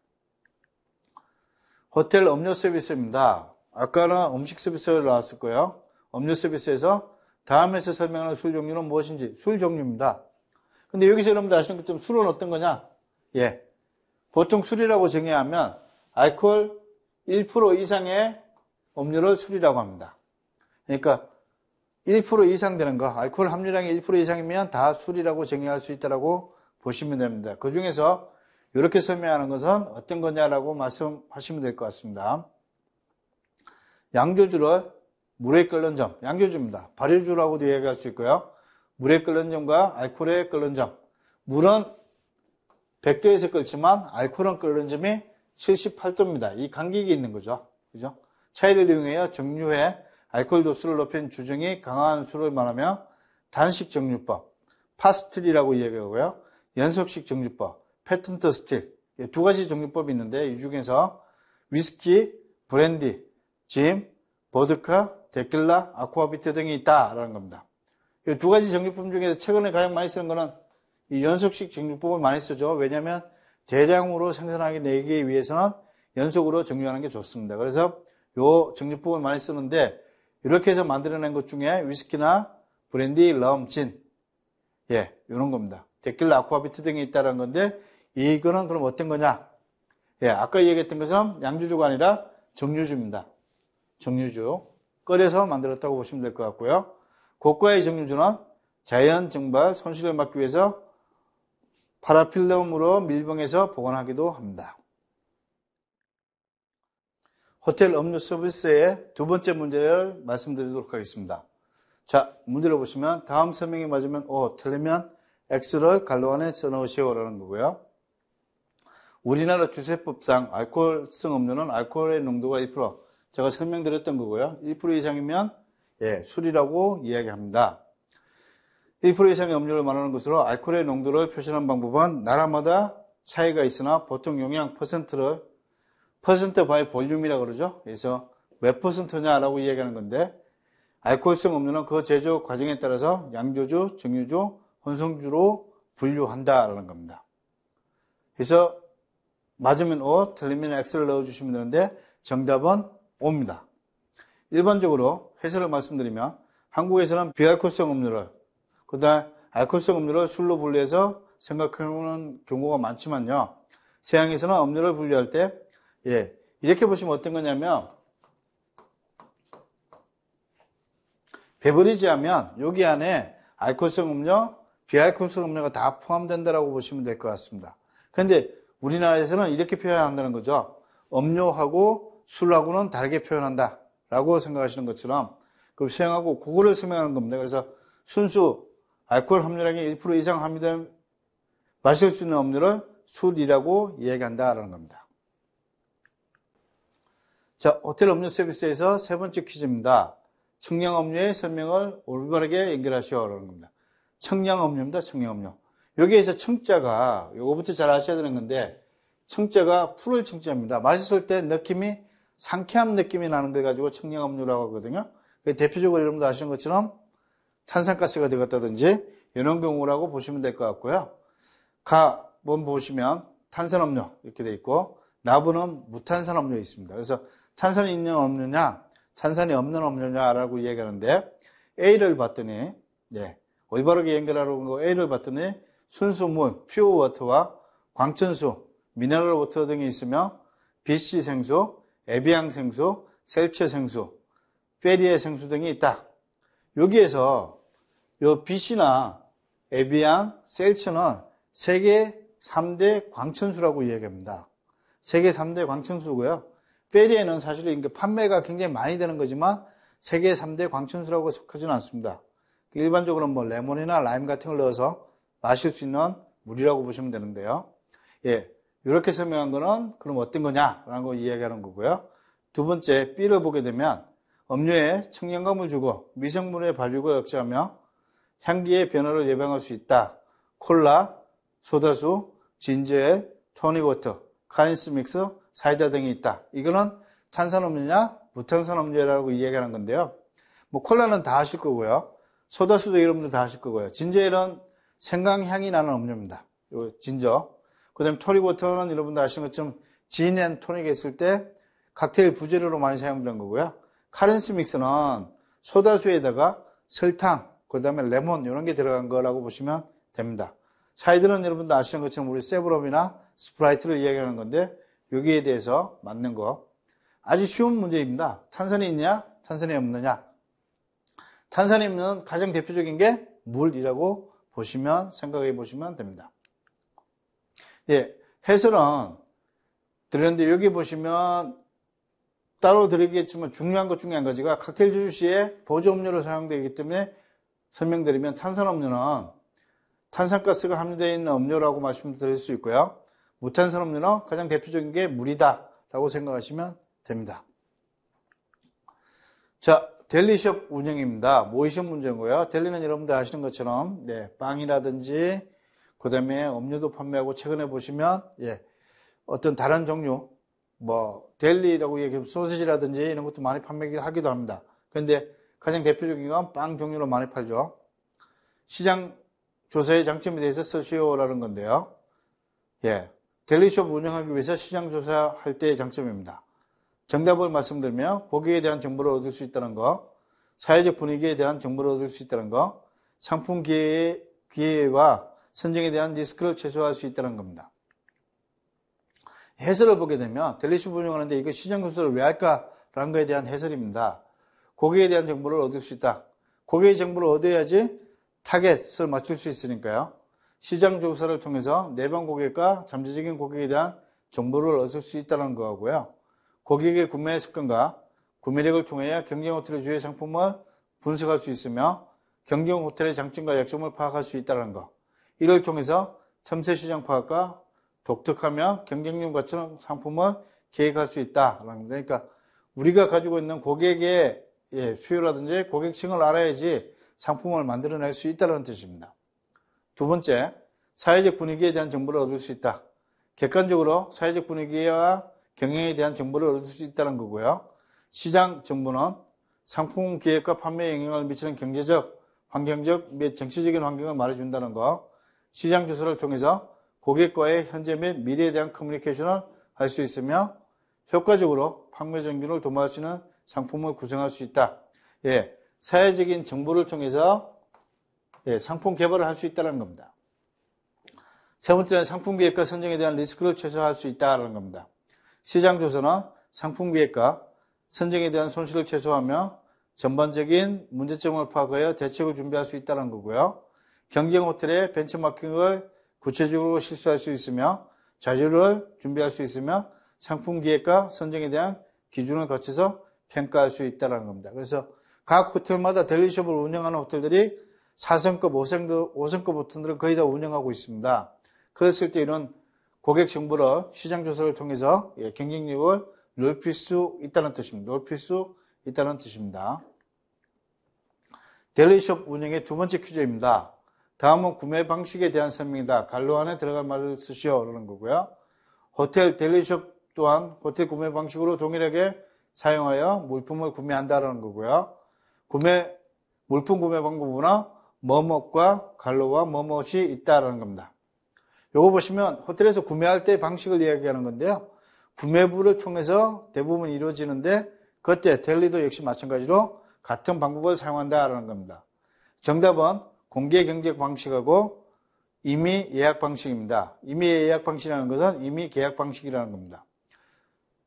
호텔 음료 서비스입니다. 아까는 음식 서비스를 나왔을 거예요. 음료 서비스에서 다음에서 설명하는 술 종류는 무엇인지 술 종류입니다. 근데 여기서 여러분들 아시는 것처럼 술은 어떤 거냐? 예. 보통 술이라고 정의하면 알코올 1% 이상의 음료를 술이라고 합니다. 그러니까 1% 이상 되는 거, 알코올 함유량이 1% 이상이면 다 술이라고 정의할 수 있다고 보시면 됩니다. 그 중에서 이렇게 설명하는 것은 어떤 거냐라고 말씀하시면 될 것 같습니다. 양조주를 물에 끓는 점, 양조주입니다. 발효주라고도 이야기할 수 있고요. 물에 끓는 점과 알코올에 끓는 점. 물은 100도에서 끓지만 알코올은 끓는 점이 78도입니다. 이 간격이 있는 거죠. 그죠? 차이를 이용하여 정류해 알코올 도수를 높인 주정이 강한 술을 말하며 단식 정류법, 파스트리라고 이야기하고요. 연속식 정류법, 패턴트 스틸. 2가지 정류법이 있는데 이 중에서 위스키, 브랜디, 짐, 보드카, 데킬라, 아쿠아비트 등이 있다라는 겁니다. 이 2가지 정류법 중에서 최근에 가장 많이 쓰는 거는 이 연속식 정류법을 많이 쓰죠. 왜냐하면 대량으로 생산하게 내기 위해서는 연속으로 정류하는 게 좋습니다. 그래서 이 정류법을 많이 쓰는데 이렇게 해서 만들어낸 것 중에 위스키나 브랜디, 럼, 진, 예, 이런 겁니다. 데킬라, 아쿠아비트 등이 있다는 건데 이거는 그럼 어떤 거냐? 예, 아까 얘기했던 것은 양주주가 아니라 정류주입니다. 정류주. 끓여서 만들었다고 보시면 될 것 같고요. 고가의 정류주는 자연 증발, 손실을 막기 위해서 파라필름으로 밀봉해서 보관하기도 합니다. 호텔 음료 서비스의 2번째 문제를 말씀드리도록 하겠습니다. 자, 문제를 보시면 다음 설명이 맞으면 O, 틀리면 X를 괄호 안에 써넣으시오라는 거고요. 우리나라 주세법상 알코올성 음료는 알코올의 농도가 1%, 제가 설명드렸던 거고요. 1% 이상이면 예, 술이라고 이야기합니다. 1% 이상의 음료를 말하는 것으로 알코올의 농도를 표시하는 방법은 나라마다 차이가 있으나 보통 용량 퍼센트 바이 볼륨이라고 그러죠. 그래서 몇 퍼센트냐라고 이야기하는 건데 알코올성 음료는 그 제조 과정에 따라서 양조주, 정유주, 혼성주로 분류한다라는 겁니다. 그래서 맞으면 O, 틀리면 X를 넣어주시면 되는데 정답은 O입니다. 일반적으로 해설을 말씀드리면 한국에서는 비알코올성 음료를 그다음 알코올성 음료를 술로 분류해서 생각하는 경우가 많지만요. 서양에서는 음료를 분류할 때 예, 이렇게 보시면 어떤 거냐면 베버리지 하면 여기 안에 알코올성 음료, 비알코올성 음료가 다 포함된다라고 보시면 될 것 같습니다. 그런데 우리나라에서는 이렇게 표현한다는 거죠. 음료하고 술하고는 다르게 표현한다라고 생각하시는 것처럼 그 서양하고 그거를 설명하는 겁니다. 그래서 순수 알코올 함유량이 1% 이상 함유된 마실 수 있는 음료를 술이라고 이야기한다라는 겁니다. 자, 호텔 음료 서비스에서 3번째 퀴즈입니다. 청량음료의 설명을 올바르게 연결하시오라는 겁니다. 청량음료입니다. 청량음료. 여기에서 청자가 요거부터 잘 아셔야 되는 건데 청자가 풀을 청자입니다. 마셨을 때 느낌이 상쾌한 느낌이 나는 걸 가지고 청량음료라고 하거든요. 대표적으로 여러분도 아시는 것처럼 탄산가스가 들어갔다든지 이런 경우라고 보시면 될 것 같고요. 가본 보시면 탄산음료 이렇게 돼 있고 나부는 무탄산음료 있습니다. 그래서 탄산이 있는 음료냐 탄산이 없는 음료냐라고 얘기하는데 A를 봤더니 네, 올바르게 연결하려고 A를 봤더니 순수 물, 퓨어 워터와 광천수, 미네랄 워터 등이 있으며 BC 생수, 에비앙 생수, 셀체 생수, 페리에 생수 등이 있다. 여기에서 요 BC나 에비앙, 셀체는 세계 3대 광천수라고 이야기합니다. 세계 3대 광천수고요. 페리에는 사실은 판매가 굉장히 많이 되는 거지만 세계 3대 광천수라고 속하지는 않습니다. 일반적으로 뭐 레몬이나 라임 같은 걸 넣어서 마실 수 있는 물이라고 보시면 되는데요. 예, 이렇게 설명한 거는 그럼 어떤 거냐라는 거 이야기하는 거고요. 두 번째, B를 보게 되면 음료에 청량감을 주고 미생물의 발육을 억제하며 향기의 변화를 예방할 수 있다. 콜라, 소다수, 진저엘, 토닉워터, 카린스 믹스, 사이다 등이 있다. 이거는 탄산음료냐 무탄산음료라고 이야기하는 건데요. 뭐 콜라는 다 아실 거고요. 소다수도 여러분들 다 아실 거고요. 진저엘은 생강향이 나는 음료입니다. 요 진저. 그 다음에 토닉워터는 여러분들 아시는 것처럼 진 앤 토닉 했을 때 칵테일 부재료로 많이 사용되는 거고요. 카렌스 믹스는 소다수에다가 설탕, 그 다음에 레몬 이런 게 들어간 거라고 보시면 됩니다. 사이드는 여러분들 아시는 것처럼 우리 세브럼이나 스프라이트를 이야기하는 건데 여기에 대해서 맞는 거. 아주 쉬운 문제입니다. 탄산이 있냐? 탄산이 없느냐? 탄산이 있는 가장 대표적인 게 물이라고 생각해 보시면 됩니다. 예, 해설은 드렸는데 여기 보시면 따로 드리겠지만 중요한 것 중에 한 가지가 칵테일 주류 시에 보조음료로 사용되기 때문에 설명드리면 탄산음료는 탄산가스가 함유되어 있는 음료라고 말씀드릴 수 있고요. 무탄산음료는 가장 대표적인 게 물이다 라고 생각하시면 됩니다. 자, 델리숍 운영입니다. 모의시험 문제고요. 델리는 여러분들 아시는 것처럼 빵이라든지 그 다음에 음료도 판매하고 최근에 보시면 어떤 다른 종류 델리라고 얘기하면 소시지라든지 이런 것도 많이 판매하기도 합니다. 그런데 가장 대표적인 건 빵 종류로 많이 팔죠. 시장 조사의 장점에 대해서 쓰시오라는 건데요. 델리숍 운영하기 위해서 시장 조사할 때의 장점입니다. 정답을 말씀드리면 보기에 대한 정보를 얻을 수 있다는 거, 사회적 분위기에 대한 정보를 얻을 수 있다는 거, 상품 기회와 선정에 대한 리스크를 최소화할 수 있다는 겁니다. 해설을 보게 되면 델리숍 운영하는데 이거 시장 조사를 왜 할까라는 거에 대한 해설입니다. 고객에 대한 정보를 얻을 수 있다. 고객의 정보를 얻어야지 타겟을 맞출 수 있으니까요. 시장 조사를 통해서 내방 고객과 잠재적인 고객에 대한 정보를 얻을 수 있다는 거고요. 고객의 구매 습관과 구매력을 통해 경쟁 호텔의 주요 상품을 분석할 수 있으며 경쟁 호텔의 장점과 약점을 파악할 수 있다는 거. 이를 통해서 틈새 시장 파악과 독특하며 경쟁력 같은 상품을 계획할 수 있다라는 겁니다. 그러니까 우리가 가지고 있는 고객의 수요라든지 고객층을 알아야지 상품을 만들어낼 수 있다는 뜻입니다. 두 번째, 사회적 분위기에 대한 정보를 얻을 수 있다. 객관적으로 사회적 분위기와 경영에 대한 정보를 얻을 수 있다는 거고요. 시장 정보는 상품 기획과 판매에 영향을 미치는 경제적, 환경적 및 정치적인 환경을 말해준다는 거. 시장 조사를 통해서 고객과의 현재 및 미래에 대한 커뮤니케이션을 할 수 있으며 효과적으로 판매 정균을 도모할 수 있는 상품을 구성할 수 있다. 사회적인 정보를 통해서 상품 개발을 할 수 있다는 겁니다. 세 번째는 상품 기획과 선정에 대한 리스크를 최소화할 수 있다는 겁니다. 시장 조사는 상품 기획과 선정에 대한 손실을 최소화하며 전반적인 문제점을 파악하여 대책을 준비할 수 있다는 거고요. 경쟁 호텔의 벤처마킹을 구체적으로 실시할 수 있으며 자료를 준비할 수 있으며 상품 기획과 선정에 대한 기준을 거쳐서 평가할 수 있다는 겁니다. 그래서 각 호텔마다 델리숍을 운영하는 호텔들이 4성급, 5성급 호텔들은 거의 다 운영하고 있습니다. 그랬을 때 이런 고객 정보를 시장 조사를 통해서 경쟁력을 넓힐 수 있다는 뜻입니다. 델리숍 운영의 두 번째 퀴즈입니다. 다음은 구매 방식에 대한 설명이다. 갈로 안에 들어갈 말을 쓰시오라는 거고요. 호텔 델리숍 또한 호텔 구매 방식으로 동일하게 사용하여 물품을 구매한다라는 거고요. 물품 구매 방법은 뭐뭇과 갈로와 뭐뭇이 있다라는 겁니다. 요거 보시면 호텔에서 구매할 때 방식을 이야기하는 건데요. 구매부를 통해서 대부분 이루어지는데 그때 델리도 역시 마찬가지로 같은 방법을 사용한다라는 겁니다. 정답은 공개 경쟁 방식하고 임의 예약 방식입니다. 임의 예약 방식이라는 것은 임의 계약 방식이라는 겁니다.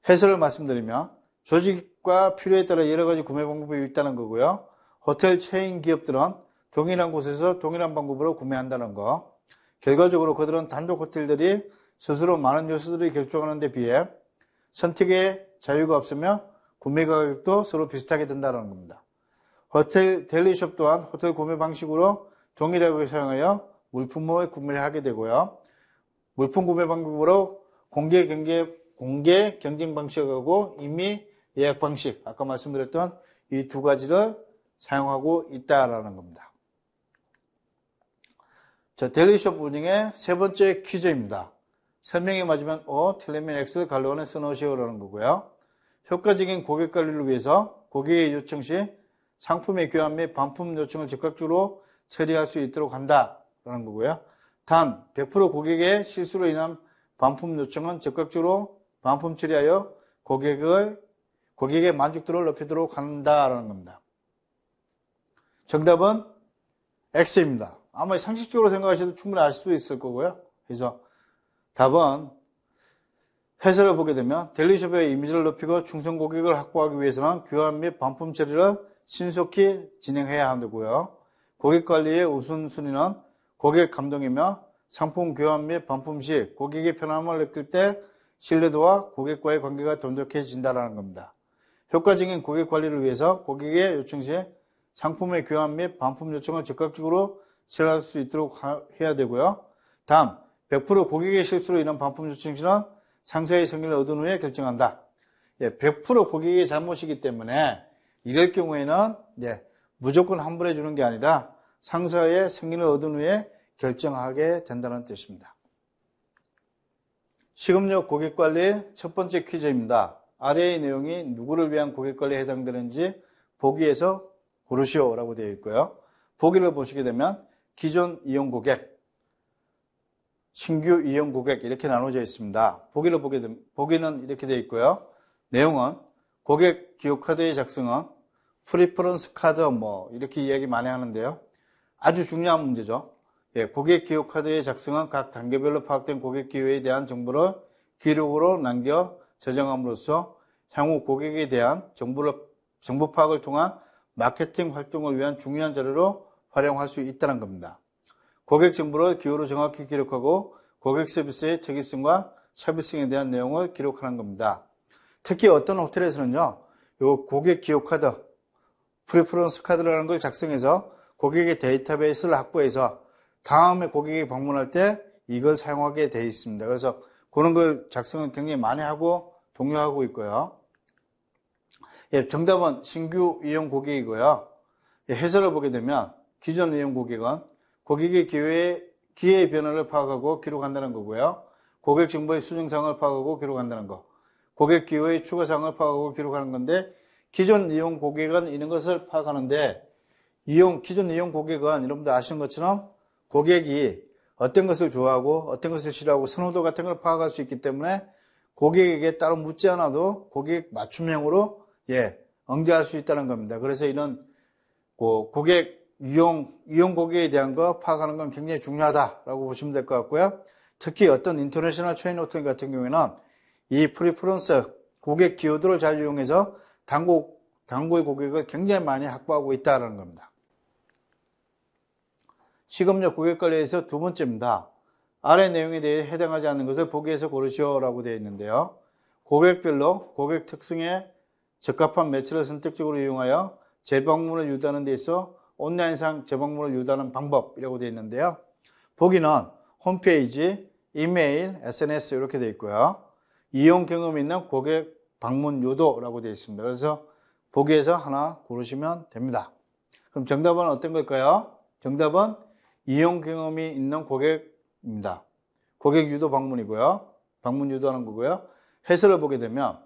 해설을 말씀드리면 조직과 필요에 따라 여러 가지 구매 방법이 있다는 거고요. 호텔 체인 기업들은 동일한 곳에서 동일한 방법으로 구매한다는 거. 결과적으로 그들은 단독 호텔들이 스스로 많은 요소들을 결정하는 데 비해 선택의 자유가 없으며 구매 가격도 서로 비슷하게 된다는 겁니다. 호텔 델리숍 또한 호텔 구매 방식으로 동일하게 사용하여 물품을 구매를 하게 되고요. 물품 구매 방법으로 공개 경쟁 방식하고 임의 예약 방식, 아까 말씀드렸던 이 두 가지를 사용하고 있다라는 겁니다. 자, 델리숍 운영의 세 번째 퀴즈입니다. 설명이 맞으면 O, 틀리면 X, 갈로원에 써놓으시오라는 거고요. 효과적인 고객 관리를 위해서 고객의 요청 시 상품의 교환 및 반품 요청을 즉각적으로 처리할 수 있도록 한다라는 거고요. 단 100% 고객의 실수로 인한 반품 요청은 즉각적으로 반품 처리하여 고객의 만족도를 높이도록 한다라는 겁니다. 정답은 X입니다. 아마 상식적으로 생각하셔도 충분히 아실 수 있을 거고요. 그래서 답은 해설을 보게 되면 델리숍의 이미지를 높이고 충성 고객을 확보하기 위해서는 교환 및 반품 처리를 신속히 진행해야 한다고요. 고객 관리의 우선순위는 고객 감동이며 상품 교환 및 반품 시 고객의 편함을 느낄 때 신뢰도와 고객과의 관계가 돈독해진다는 겁니다. 효과적인 고객 관리를 위해서 고객의 요청 시 상품의 교환 및 반품 요청을 즉각적으로 처리할 수 있도록 해야 되고요. 다음, 100% 고객의 실수로 인한 반품 요청 시는 상사의 승인을 얻은 후에 결정한다. 100% 고객의 잘못이기 때문에 이럴 경우에는 무조건 환불해 주는 게 아니라 상사의 승인을 얻은 후에 결정하게 된다는 뜻입니다. 식음료 고객관리 첫 번째 퀴즈입니다. 아래의 내용이 누구를 위한 고객관리에 해당되는지 보기에서 고르시오라고 되어 있고요. 보기를 보시게 되면 기존 이용 고객, 신규 이용 고객 이렇게 나눠져 있습니다. 보기를 보게 되면 보기는 이렇게 되어 있고요. 내용은 고객 기호카드의 작성은 프리퍼런스 카드 이렇게 이야기 많이 하는데요. 아주 중요한 문제죠. 고객 기호카드의 작성은 각 단계별로 파악된 고객 기호에 대한 정보를 기록으로 남겨 저장함으로써 향후 고객에 대한 정보 파악을 통한 마케팅 활동을 위한 중요한 자료로 활용할 수 있다는 겁니다. 고객 정보를 기호로 정확히 기록하고 고객 서비스의 특이성과 서비스에 대한 내용을 기록하는 겁니다. 특히 어떤 호텔에서는요, 요 고객 기호 카드, 프리퍼런스 카드라는 걸 작성해서 고객의 데이터베이스를 확보해서 다음에 고객이 방문할 때 이걸 사용하게 되어 있습니다. 그래서 그런 걸 작성을 굉장히 많이 하고 독려하고 있고요. 정답은 신규 이용 고객이고요. 해설을 보게 되면 기존 이용 고객은 고객의 기회의 변화를 파악하고 기록한다는 거고요. 고객 정보의 수정사항을 파악하고 기록한다는 거. 고객 기호의 추가사항을 파악하고 기록하는 건데 기존 이용 고객은 이런 것을 파악하는데 기존 이용 고객은 여러분들 아시는 것처럼 고객이 어떤 것을 좋아하고 어떤 것을 싫어하고 선호도 같은 걸 파악할 수 있기 때문에 고객에게 따로 묻지 않아도 고객 맞춤형으로 응대할 수 있다는 겁니다. 그래서 이런 이용 고객에 대한 거 파악하는 건 굉장히 중요하다라고 보시면 될 것 같고요. 특히 어떤 인터내셔널 체인 호텔 같은 경우에는 이 프리퍼런스 고객 기호들을 잘 이용해서 단골 고객을 굉장히 많이 확보하고 있다는 겁니다. 식음료 고객 관리에서 두 번째입니다. 아래 내용에 대해 해당하지 않는 것을 보기에서 고르시오라고 되어 있는데요. 고객별로 고객 특성에 적합한 매체를 선택적으로 이용하여 재방문을 유도하는 데 있어 온라인상 재방문을 유도하는 방법이라고 되어 있는데요. 보기는 홈페이지, 이메일, SNS 이렇게 되어 있고요. 이용 경험이 있는 고객 방문 유도라고 되어 있습니다. 그래서 보기에서 하나 고르시면 됩니다. 그럼 정답은 어떤 걸까요? 정답은 이용 경험이 있는 고객입니다. 고객 유도 방문이고요. 방문 유도하는 거고요. 해설을 보게 되면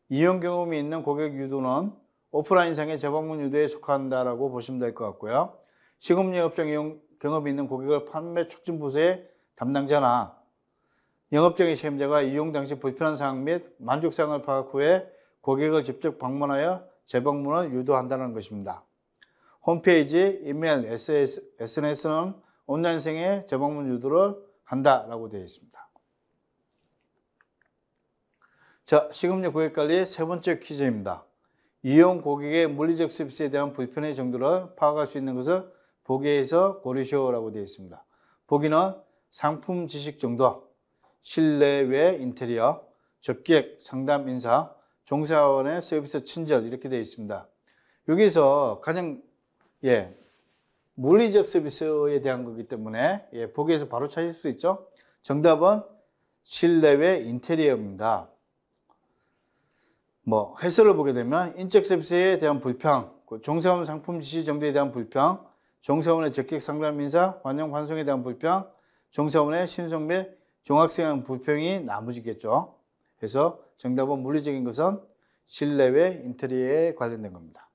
이용 경험이 있는 고객 유도는 오프라인상의 재방문 유도에 속한다라고 보시면 될 것 같고요. 식음료 업종 이용 경험이 있는 고객을 판매 촉진 부서의 담당자나 영업장의 책임자가 이용 당시 불편한 사항 및 만족 사항을 파악 후에 고객을 직접 방문하여 재방문을 유도한다는 것입니다. 홈페이지, 이메일, SNS는 온라인생의 재방문 유도를 한다라고 되어 있습니다. 자, 식음료 고객관리 세 번째 퀴즈입니다. 이용 고객의 물리적 서비스에 대한 불편의 정도를 파악할 수 있는 것을 보기에서 고르시오라고 되어 있습니다. 보기는 상품 지식 정도, 실내외 인테리어, 접객, 상담 인사, 종사원의 서비스 친절 이렇게 되어 있습니다. 여기서 가장 물리적 서비스에 대한 거기 때문에 보기에서 바로 찾을 수 있죠. 정답은 실내외 인테리어입니다. 해설을 보게 되면 인적 서비스에 대한 불평, 종사원 상품 지시 정도에 대한 불평, 종사원의 적격 상담 인사, 환영 환송에 대한 불평, 종사원의 신속 및 종합성향 불평이 나머지겠죠. 그래서 정답은 물리적인 것은 실내외 인테리어에 관련된 겁니다.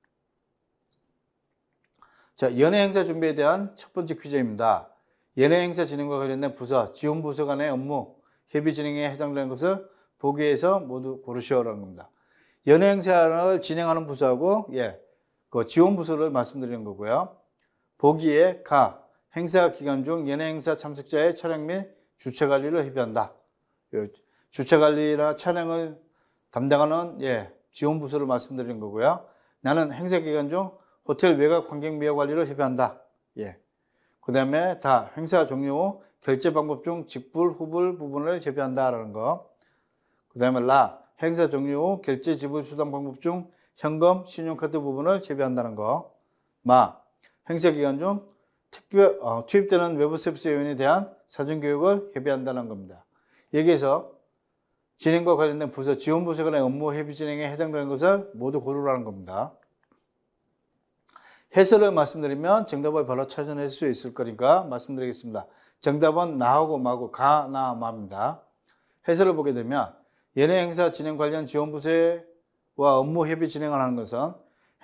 자, 연회 행사 준비에 대한 첫 번째 퀴즈입니다. 연회 행사 진행과 관련된 부서, 지원 부서 간의 업무, 협의 진행에 해당되는 것을 보기에서 모두 고르시오라는 겁니다. 연회 행사를 진행하는 부서하고 그 지원 부서를 말씀드리는 거고요. 보기에 가, 행사 기간 중 연회 행사 참석자의 차량 및 주차 관리를 협의한다. 주차 관리나 차량을 담당하는 지원 부서를 말씀드리는 거고요. 나는 행사 기간 중 호텔 외곽 환경 미화 관리를 협의한다. 그 다음에 다 행사 종료 후 결제 방법 중 직불, 후불 부분을 협의한다라는 거. 그 다음에 라, 행사 종료 후 결제 지불 수당 방법 중 현금, 신용카드 부분을 협의한다는 거. 마, 행사 기간 중 투입되는 외부 서비스 요인에 대한 사전 교육을 협의한다는 겁니다. 여기에서 진행과 관련된 부서, 지원 부서 간의 업무 협의 진행에 해당되는 것을 모두 고르라는 겁니다. 해설을 말씀드리면 정답을 바로 찾아낼 수 있을 거니까 말씀드리겠습니다. 정답은 나하고 마고 가, 나, 마입니다. 해설을 보게 되면 연회 행사 진행 관련 지원 부서와 업무 협의 진행을 하는 것은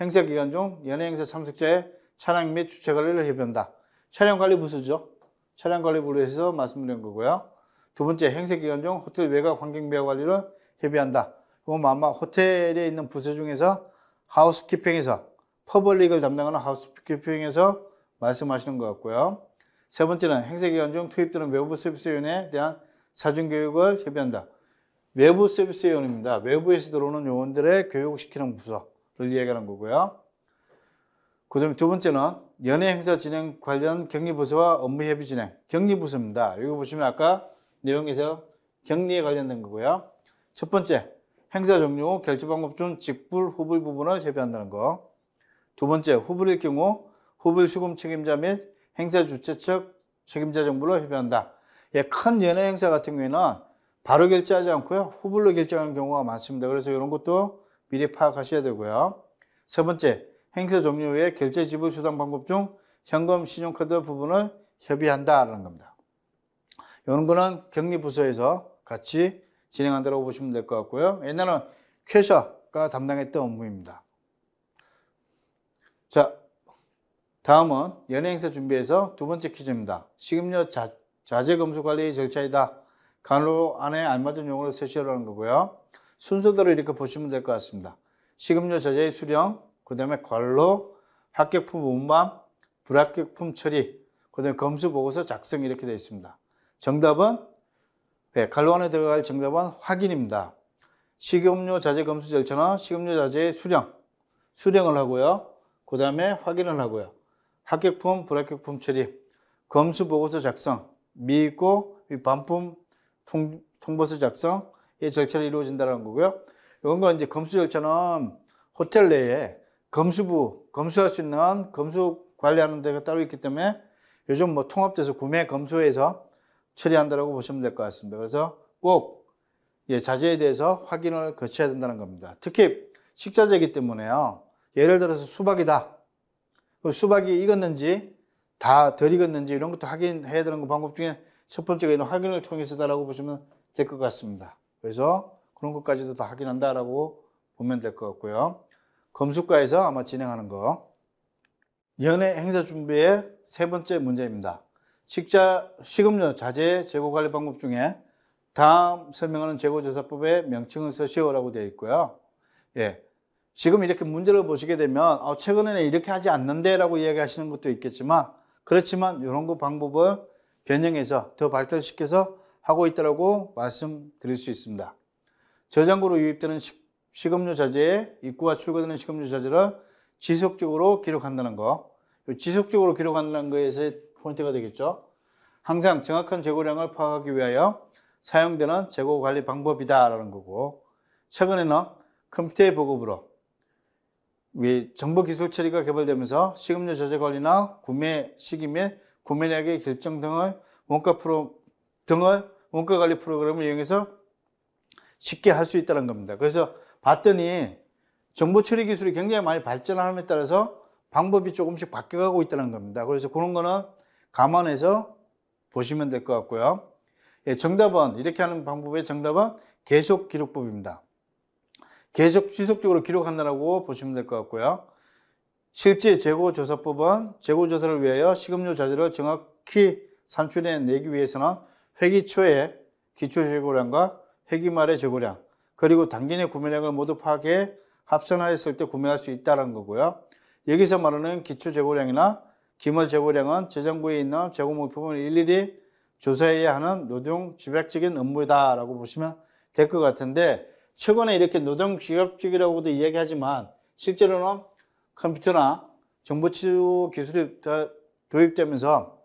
행사 기간 중 연회 행사 참석자의 차량 및 주차 관리를 협의한다. 차량 관리 부서죠. 차량 관리 부서에서 말씀드린 거고요. 두 번째, 행사 기간 중 호텔 외곽 환경 미화 관리를 협의한다. 그럼 아마 호텔에 있는 부서 중에서 하우스키핑에서 퍼블릭을 담당하는 하우스키핑에서 말씀하시는 것 같고요. 세 번째는 행사 기간 중 투입되는 외부 서비스 요원에 대한 사전 교육을 협의한다. 외부 서비스 요원입니다. 외부에서 들어오는 요원들의 교육시키는 부서를 이야기하는 거고요. 그 다음에 두 번째는 연회 행사 진행 관련 격리부서와 업무 협의 진행, 격리부서입니다. 여기 보시면 아까 내용에서 격리에 관련된 거고요. 첫 번째, 행사 종료 후 결제 방법 중 직불, 후불 부분을 협의한다는 거. 두 번째, 후불일 경우 후불 수금 책임자 및 행사 주최 측 책임자 정보를 협의한다. 큰 연회 행사 같은 경우에는 바로 결제하지 않고요. 후불로 결제하는 경우가 많습니다. 그래서 이런 것도 미리 파악하셔야 되고요. 세 번째, 행사 종료 후에 결제 지불 수당 방법 중 현금, 신용카드 부분을 협의한다라는 겁니다. 이런 거는 격리부서에서 같이 진행한다고 보시면 될 것 같고요. 옛날에는 쾌샤가 담당했던 업무입니다. 자, 다음은 연회 행사 준비에서 두 번째 퀴즈입니다. 식음료 자재 검수 관리 절차이다. 간로 안에 알맞은 용어를 쓰시라는 거고요. 순서대로 이렇게 보시면 될 것 같습니다. 식음료 자재의 수령, 그 다음에 관로, 합격품 운반, 불합격품 처리, 그 다음에 검수 보고서 작성 이렇게 되어 있습니다. 정답은 관로 안에 들어갈 정답은 확인입니다. 식음료 자재 검수 절차는 식음료 자재의 수령을 하고요. 그 다음에 확인을 하고요. 합격품, 불합격품 처리, 검수 보고서 작성, 미입고 반품 통보서 작성의 절차를 이루어진다는 거고요. 이런 건 이제 검수 절차는 호텔 내에 검수할 수 있는 검수 관리하는 데가 따로 있기 때문에 요즘 통합돼서 구매 검수에서 처리한다고 보시면 될 것 같습니다. 그래서 꼭 자재에 대해서 확인을 거쳐야 된다는 겁니다. 특히 식자재이기 때문에요. 예를 들어서 수박이다. 수박이 익었는지 다 덜 익었는지 이런 것도 확인해야 되는 방법 중에 첫 번째가 이런 확인을 통해서다라고 보시면 될 것 같습니다. 그래서 그런 것까지도 다 확인한다라고 보면 될 것 같고요. 검수과에서 아마 진행하는 거. 연회 행사 준비의 세 번째 문제입니다. 식음료 자재 재고 관리 방법 중에 다음 설명하는 재고조사법의 명칭을 쓰시오라고 되어 있고요. 지금 이렇게 문제를 보시게 되면 최근에는 이렇게 하지 않는데 라고 이야기하시는 것도 있겠지만 그렇지만 이런 거 방법을 변형해서 더 발달시켜서 하고 있다고 말씀드릴 수 있습니다. 저장고로 유입되는 식음료 자재에 입구와 출고되는 식음료 자재를 지속적으로 기록한다는 거. 지속적으로 기록한다는 거에서 포인트가 되겠죠. 항상 정확한 재고량을 파악하기 위하여 사용되는 재고 관리 방법이다라는 거고, 최근에는 컴퓨터의 보급으로 정보기술 처리가 개발되면서 식음료 자재 관리나 구매 시기 및 구매량의 결정 등을 원가 관리 프로그램을 이용해서 쉽게 할 수 있다는 겁니다. 그래서 봤더니 정보 처리 기술이 굉장히 많이 발전함에 따라서 방법이 조금씩 바뀌어가고 있다는 겁니다. 그래서 그런 거는 감안해서 보시면 될 것 같고요. 예, 정답은, 이렇게 하는 방법의 정답은 계속 기록법입니다. 계속 지속적으로 기록한다고 보시면 될 것 같고요. 실제 재고조사법은 재고조사를 위하여 식음료 자재를 정확히 산출해내기 위해서는 회기 초에 기초재고량과 회기 말의 재고량, 그리고 당기의 구매량을 모두 파악해 합산하였을 때 구매할 수 있다는 거고요. 여기서 말하는 기초재고량이나 기말재고량은 저장고에 있는 재고 물품을 일일이 조사해야 하는 노동 집약적인 업무다라고 보시면 될 것 같은데, 최근에 이렇게 노동 집약적이라고도 이야기하지만 실제로는 컴퓨터나 정보치유 기술이 도입되면서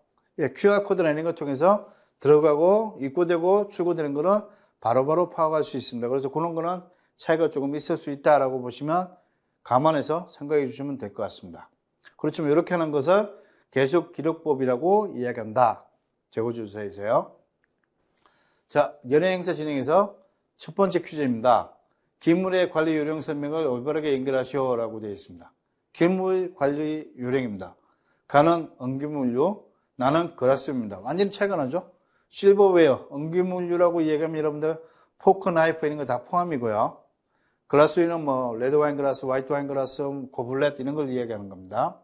QR코드나 이런 걸 통해서 들어가고 입고되고 출고되는 거는 바로바로 파악할 수 있습니다. 그래서 그런 거는 차이가 조금 있을 수 있다라고 보시면 감안해서 생각해 주시면 될 것 같습니다. 그렇지만 이렇게 하는 것을 계속 기록법이라고 이야기한다. 재고조사에서요. 자, 연예행사 진행에서 첫 번째 퀴즈입니다. 기물의 관리 요령 설명을 올바르게 연결하시오라고 되어 있습니다. 기물 관리 요령입니다. 가는 엉기물류, 나는 그라스입니다. 완전히 차이가 나죠? 실버웨어, 엉기물류라고 얘기하면 여러분들 포크, 나이프 이런 거 다 포함이고요. 글라스류는 뭐 레드 와인 글라스, 화이트 와인 글라스, 고블렛 이런 걸 이야기하는 겁니다.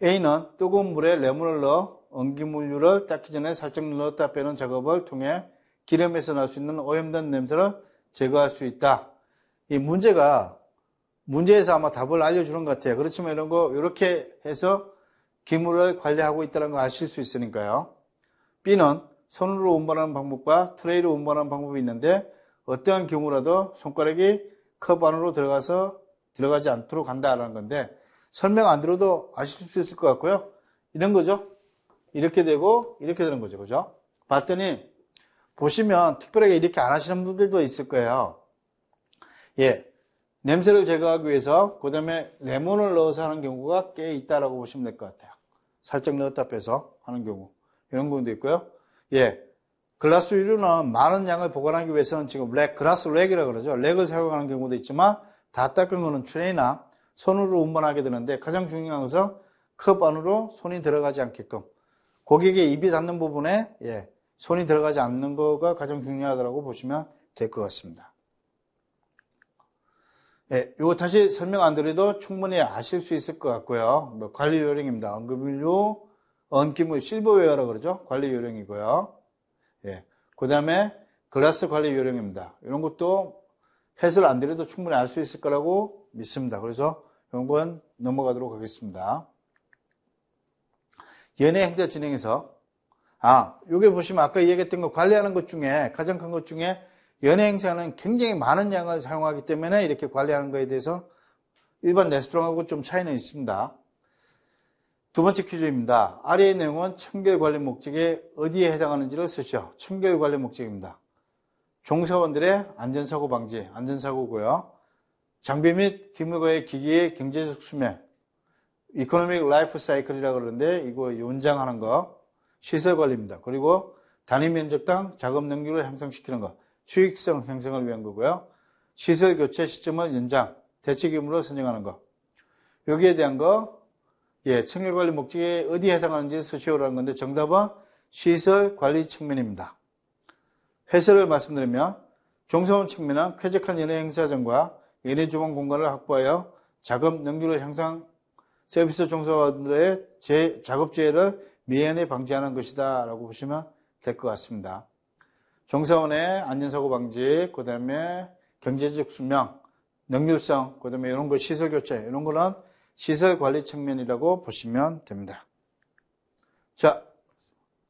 A는 뜨거운 물에 레몬을 넣어 엉기물류를 닦기 전에 살짝 넣었다 빼는 작업을 통해 기름에서 날 수 있는 오염된 냄새를 제거할 수 있다. 이 문제에서 아마 답을 알려주는 것 같아요. 그렇지만 이런 거 이렇게 해서 기물을 관리하고 있다는 거 아실 수 있으니까요. B는 손으로 운반하는 방법과 트레이로 운반하는 방법이 있는데 어떠한 경우라도 손가락이 컵 안으로 들어가지 않도록 한다라는 건데, 설명 안 들어도 아실 수 있을 것 같고요. 이런 거죠. 이렇게 되고 이렇게 되는 거죠. 그죠? 봤더니 보시면 특별하게 이렇게 안 하시는 분들도 있을 거예요. 예. 냄새를 제거하기 위해서 그 다음에 레몬을 넣어서 하는 경우가 꽤 있다라고 보시면 될 것 같아요. 살짝 넣었다 빼서 하는 경우. 이런 경우도 있고요. 예. 글라스 유류는 많은 양을 보관하기 위해서는 지금 글라스 렉이라고 그러죠. 렉을 사용하는 경우도 있지만 다 닦은 거는 트레이나 손으로 운반하게 되는데, 가장 중요한 것은 컵 안으로 손이 들어가지 않게끔 고객의 입이 닿는 부분에 손이 들어가지 않는 거가 가장 중요하다고 보시면 될 것 같습니다. 예, 이거 다시 설명 안 드려도 충분히 아실 수 있을 것 같고요. 관리 요령입니다. 엉기물류, 엉기물, 실버웨어라고 그러죠. 관리 요령이고요. 예, 그 다음에 글라스 관리 요령입니다. 이런 것도 해설 안 드려도 충분히 알 수 있을 거라고 믿습니다. 그래서 이런 건 넘어가도록 하겠습니다. 연예 행사 진행에서 요게 보시면 아까 얘기했던 거 관리하는 것 중에 가장 큰 것 중에 연예 행사는 굉장히 많은 양을 사용하기 때문에 이렇게 관리하는 거에 대해서 일반 레스토랑하고 좀 차이는 있습니다. 두 번째 퀴즈입니다. 아래의 내용은 청결 관리 목적에 어디에 해당하는지를 쓰시오. 청결 관리 목적입니다. 종사원들의 안전사고 방지, 안전사고고요. 장비 및 기물과의 기기의 경제적 수명, 이코노믹 라이프 사이클이라고 그러는데 이거 연장하는 거, 시설 관리입니다. 그리고 단위 면적당 작업 능률을 향상시키는 거, 수익성 형성을 위한 거고요. 시설 교체 시점을 연장, 대체 기물을 선정하는 거. 여기에 대한 거, 청결 관리 목적에 어디에 해당하는지 쓰시오라는 건데 정답은 시설 관리 측면입니다. 해설을 말씀드리면 종사원 측면은 쾌적한 연예 행사장과 연예 주방 공간을 확보하여 작업 능률을 향상, 서비스 종사원들의 작업재해를 미연에 방지하는 것이다 라고 보시면 될 것 같습니다. 종사원의 안전사고 방지, 그 다음에 경제적 수명, 능률성, 그 다음에 이런 거 시설 교체, 이런 거는 시설 관리 측면이라고 보시면 됩니다. 자,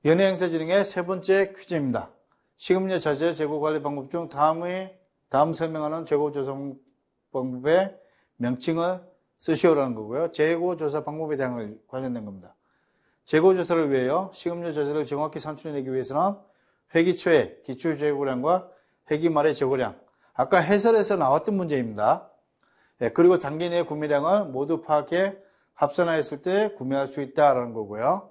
연애행사 진행의 세 번째 퀴즈입니다. 식음료 자재 재고 관리 방법 중 다음 설명하는 재고 조사 방법의 명칭을 쓰시오라는 거고요. 재고 조사 방법에 대한 관련된 겁니다. 재고 조사를 위하여 식음료 자재를 정확히 산출해내기 위해서는 회기 초에 기출 재고량과 회기 말의 재고량, 아까 해설에서 나왔던 문제입니다. 그리고 단기 내 구매량을 모두 파악해 합산하였을 때 구매할 수 있다라는 거고요.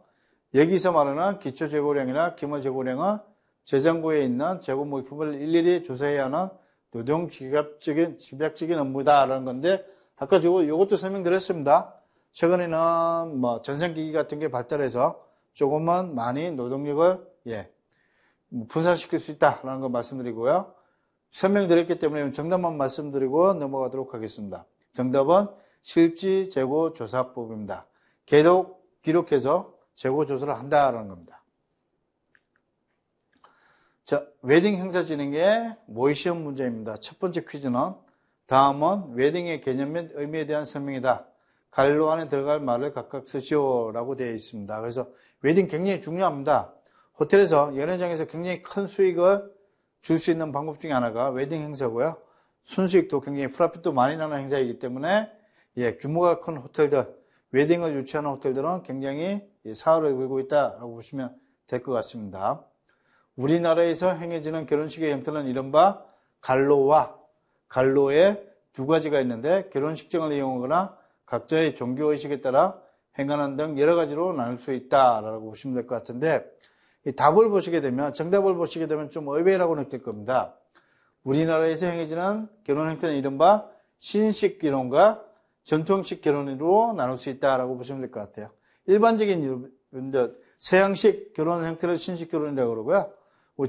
여기서 말하는 기초 재고량이나 기물 재고량은 재정고에 있는 재고 물품을 일일이 조사해야 하는 노동 집약적인 업무다라는 건데, 아까 이것도 설명드렸습니다. 최근에는 전생기기 같은 게 발달해서 조금만 많이 노동력을 분산시킬 수 있다라는 거 말씀드리고요. 설명드렸기 때문에 정답만 말씀드리고 넘어가도록 하겠습니다. 정답은 실지 재고 조사법입니다. 기록해서 재고 조사를 한다라는 겁니다. 자, 웨딩 행사 진행의 모의 시험 문제입니다. 첫 번째 퀴즈는 다음은 웨딩의 개념 및 의미에 대한 설명이다. 갈로 안에 들어갈 말을 각각 쓰시오라고 되어 있습니다. 그래서 웨딩 굉장히 중요합니다. 호텔에서 연회장에서 굉장히 큰 수익을 줄 수 있는 방법 중에 하나가 웨딩 행사고요. 순수익도 굉장히 프라핏도 많이 나는 행사이기 때문에 규모가 큰 호텔들, 웨딩을 유치하는 호텔들은 굉장히 사활을 걸고 있다라고 보시면 될 것 같습니다. 우리나라에서 행해지는 결혼식의 형태는 이른바 갈로의 두 가지가 있는데, 결혼식장을 이용하거나 각자의 종교의식에 따라 행하는 등 여러 가지로 나눌 수 있다라고 보시면 될 것 같은데, 이 답을 보시게 되면, 정답을 보시게 되면 좀 의외라고 느낄 겁니다. 우리나라에서 행해지는 결혼 행태는 이른바 신식 결혼과 전통식 결혼으로 나눌 수 있다라고 보시면 될 것 같아요. 일반적인 서양식 결혼 형태를 신식 결혼이라고 그러고요.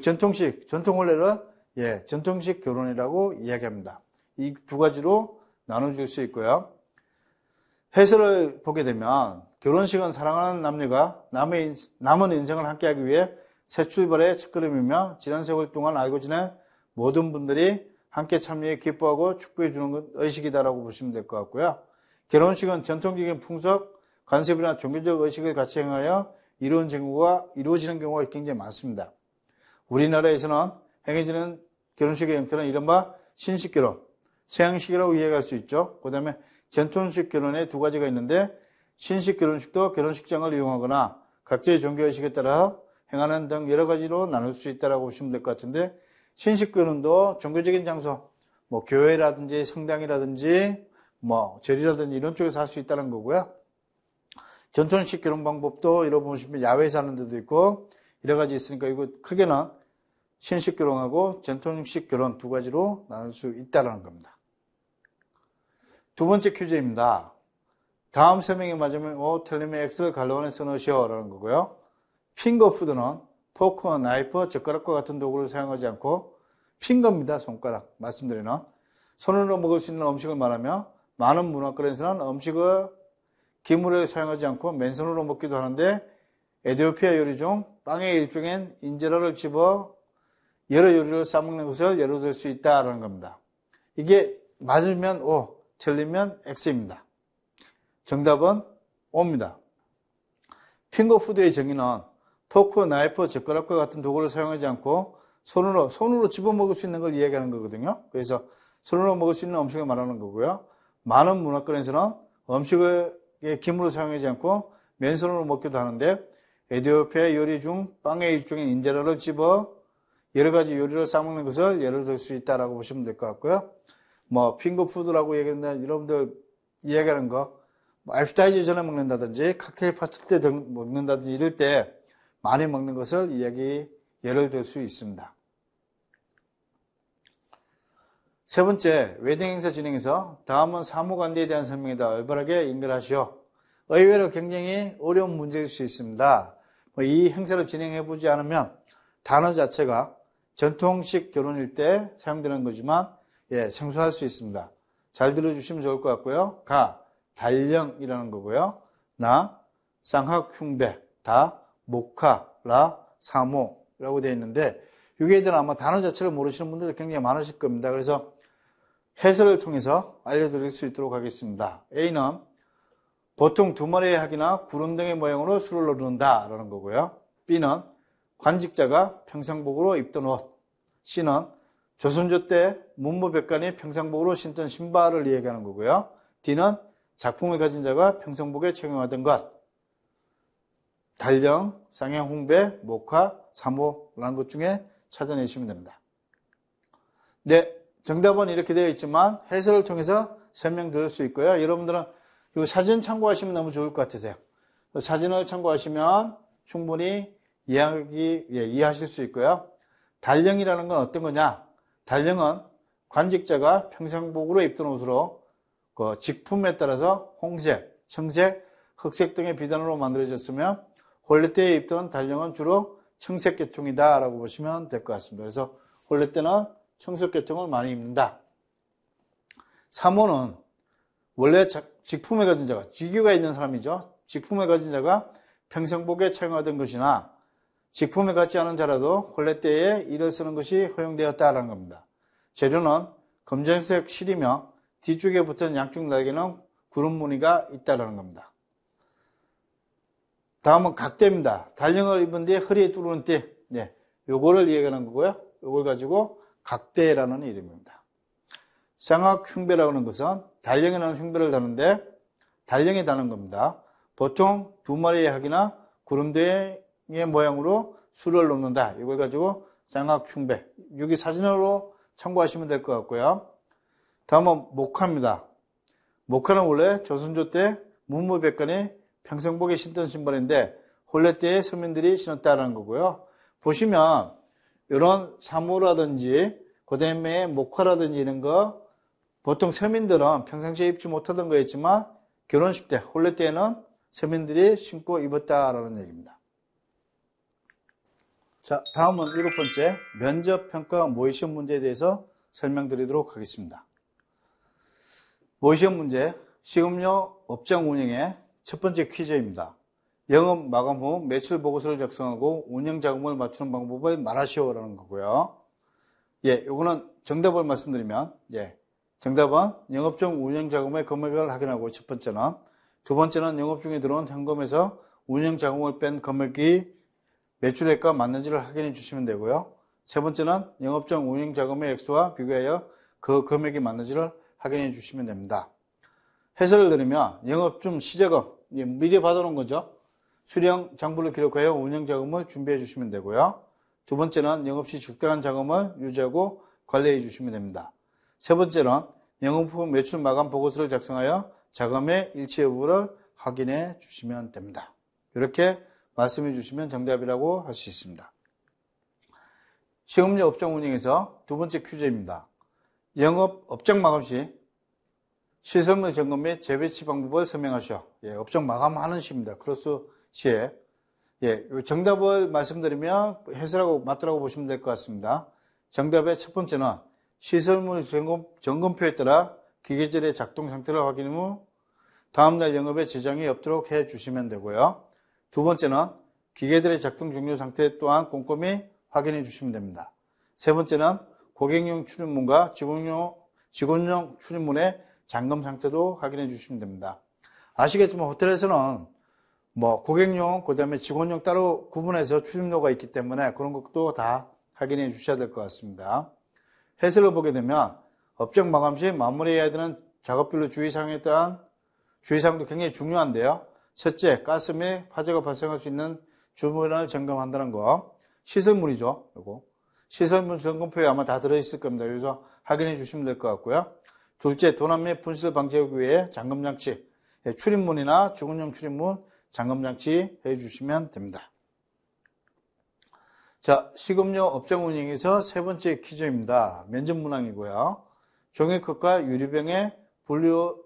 전통 혼례를 전통식 결혼이라고 이야기합니다. 이 두 가지로 나눠줄 수 있고요. 해설을 보게 되면 결혼식은 사랑하는 남녀가 남은 인생을 함께하기 위해 새 출발의 첫걸음이며 지난 세월 동안 알고 지낸 모든 분들이 함께 참여해 기뻐하고 축복해 주는 의식이다라고 보시면 될 것 같고요. 결혼식은 전통적인 풍속, 관습이나 종교적 의식을 같이 행하여 이루어지는 경우가 굉장히 많습니다. 우리나라에서는 행해지는 결혼식의 형태는 이른바 신식결혼, 서양식이라고 이해할 수 있죠. 그 다음에 전통식 결혼에 두 가지가 있는데, 신식 결혼식도 결혼식장을 이용하거나 각자의 종교의식에 따라 행하는 등 여러 가지로 나눌 수 있다고 보시면 될 것 같은데, 신식 결혼도 종교적인 장소, 교회라든지 성당이라든지 절이라든지 이런 쪽에서 할 수 있다는 거고요. 전통식 결혼 방법도 이런 보시면 야외에서 하는 데도 있고 여러 가지 있으니까, 이거 크게는 신식 결혼하고 전통식 결혼 두 가지로 나눌 수 있다는 겁니다. 두 번째 퀴즈입니다. 다음 설명에 맞으면 틀리면 X를 갈로원에 써넣으시오라는 거고요. 핑거푸드는 포크, 나이프, 젓가락과 같은 도구를 사용하지 않고, 핑거입니다. 손가락. 말씀드리는. 손으로 먹을 수 있는 음식을 말하며, 많은 문화권에서는 음식을 기물을 사용하지 않고 맨손으로 먹기도 하는데, 에티오피아 요리 중 빵의 일종인 인제라를 집어 여러 요리를 싸먹는 것을 예로 들 수 있다는 겁니다. 이게 맞으면 O, 틀리면 X입니다. 정답은 O입니다. 핑거푸드의 정의는 포크, 나이프, 젓가락과 같은 도구를 사용하지 않고 손으로 집어 먹을 수 있는 걸 이야기하는 거거든요. 그래서 손으로 먹을 수 있는 음식을 말하는 거고요. 많은 문화권에서는 음식의 기물을 사용하지 않고 맨손으로 먹기도 하는데, 에티오피아 요리 중 빵의 일종인 인제라를 집어 여러 가지 요리를 싸먹는 것을 예를 들 수 있다라고 보시면 될 것 같고요. 핑거푸드라고 얘기하는데, 여러분들 이야기하는 거, 애프타이저 전에 먹는다든지 칵테일 파티 때 먹는다든지 이럴 때 많이 먹는 것을 예를 들 수 있습니다. 세 번째, 웨딩 행사 진행에서 다음은 사무관리에 대한 설명이다. 올바르게 연결하시오. 의외로 굉장히 어려운 문제일 수 있습니다. 이 행사를 진행해보지 않으면 단어 자체가 전통식 결혼일 때 사용되는 거지만 생소할 수 있습니다. 잘 들어주시면 좋을 것 같고요. 달령이라는 거고요. 쌍학, 흉배, 목하, 사모라고 되어 있는데, 여기에 대한 아마 단어 자체를 모르시는 분들이 굉장히 많으실 겁니다. 그래서 해설을 통해서 알려드릴 수 있도록 하겠습니다. A는 보통 두 마리의 학이나 구름 등의 모양으로 술을 넣는다 라는 거고요. B는 관직자가 평상복으로 입던 옷. C는 조선조 때 문무백관이 평상복으로 신던 신발을 이야기하는 거고요. D는 작품을 가진 자가 평상복에 착용하던 것. 달령, 쌍양, 홍배, 목화, 사모라는 것 중에 찾아내시면 됩니다. 네, 정답은 이렇게 되어 있지만 해설을 통해서 설명드릴 수 있고요. 여러분들은 이 사진 참고하시면 너무 좋을 것 같으세요. 사진을 참고하시면 충분히 이해하실 수 있고요. 달령이라는 건 어떤 거냐? 달령은 관직자가 평상복으로 입던 옷으로 그 직품에 따라서 홍색, 청색, 흑색 등의 비단으로 만들어졌으며 혼례 때에 입던 달령은 주로 청색 계통이다 라고 보시면 될 것 같습니다. 그래서 혼례 때는 청색 계통을 많이 입는다. 사모는 원래 직품에 가진 자가, 직위가 있는 사람이죠. 직품에 가진 자가 평상복에 착용하던 것이나 직품에 갖지 않은 자라도 혼례 때에 이를 쓰는 것이 허용되었다라는 겁니다. 재료는 검정색 실이며 뒤쪽에 붙은 양쪽 날개는 구름 무늬가 있다라는 겁니다. 다음은 각대입니다. 달령을 입은 뒤에 허리에 뚫는 띠. 네, 요거를 이야기하는 거고요. 요걸 가지고 각대라는 이름입니다. 쌍악 흉배라고 하는 것은 달령이라는 흉배를 다는데 달령이 다는 겁니다. 보통 두 마리의 학이나 구름대의 모양으로 술을 놓는다. 이걸 가지고 쌍악 흉배. 여기 사진으로 참고하시면 될 것 같고요. 다음은 목화입니다. 목화는 원래 조선조 때 문무백관이 평상복에 신던 신발인데 혼례 때에 서민들이 신었다라는 거고요. 보시면 이런 사무라든지 그다음에 목화라든지 이런 거 보통 서민들은 평상시에 입지 못하던 거였지만 결혼식 때 혼례 때에는 서민들이 신고 입었다라는 얘기입니다. 자, 다음은 7번째 면접평가 모의시험 문제에 대해서 설명드리도록 하겠습니다. 모의시험 문제, 시음료 업장 운영의 첫 번째 퀴즈입니다. 영업 마감 후 매출 보고서를 작성하고 운영 자금을 맞추는 방법을 말하시오라는 거고요. 예, 요거는 정답을 말씀드리면, 예, 정답은 영업 중 운영 자금의 금액을 확인하고 첫 번째는, 두 번째는 영업 중에 들어온 현금에서 운영 자금을 뺀 금액이 매출액과 맞는지를 확인해 주시면 되고요. 세 번째는 영업 중 운영 자금의 액수와 비교하여 그 금액이 맞는지를 확인해 주시면 됩니다. 해설을 드리면 영업 중 시자금, 미리 받아놓은 거죠. 수령 장부를 기록하여 운영 자금을 준비해 주시면 되고요. 두 번째는 영업 시 적당한 자금을 유지하고 관리해 주시면 됩니다. 세 번째는 영업 후 매출 마감 보고서를 작성하여 자금의 일치 여부를 확인해 주시면 됩니다. 이렇게 말씀해 주시면 정답이라고 할 수 있습니다. 시음료 업장 운영에서 두 번째 퀴즈입니다. 영업 업장 마감 시 시설물 점검 및 재배치 방법을 설명하시오. 예, 업장 마감하는 시입니다. 크로스 시에. 예, 정답을 말씀드리면 해설하고 맞더라고 보시면 될 것 같습니다. 정답의 첫 번째는 시설물 점검표에 따라 기계절의 작동 상태를 확인 후 다음날 영업에 지장이 없도록 해 주시면 되고요. 두 번째는 기계들의 작동 종료 상태 또한 꼼꼼히 확인해 주시면 됩니다. 세 번째는 고객용 출입문과 직원용 출입문의 잠금 상태도 확인해 주시면 됩니다. 아시겠지만 호텔에서는 고객용, 그 다음에 직원용 따로 구분해서 출입로가 있기 때문에 그런 것도 다 확인해 주셔야 될 것 같습니다. 해설을 보게 되면 업장 마감 시 마무리해야 되는 작업별로 주의사항에 따른 주의사항도 굉장히 중요한데요. 첫째, 가스 및 화재가 발생할 수 있는 주문을 점검한다는 거. 시설물이죠. 요거. 시설물 점검표에 아마 다 들어있을 겁니다. 그래서 확인해 주시면 될 것 같고요. 둘째, 도난 및 분실 방지하기 위해 잠금장치, 출입문이나 직원용 출입문 잠금장치 해주시면 됩니다. 자, 식음료 업장 운영에서 세 번째 퀴즈입니다. 면접 문항이고요. 종이컵과 유리병의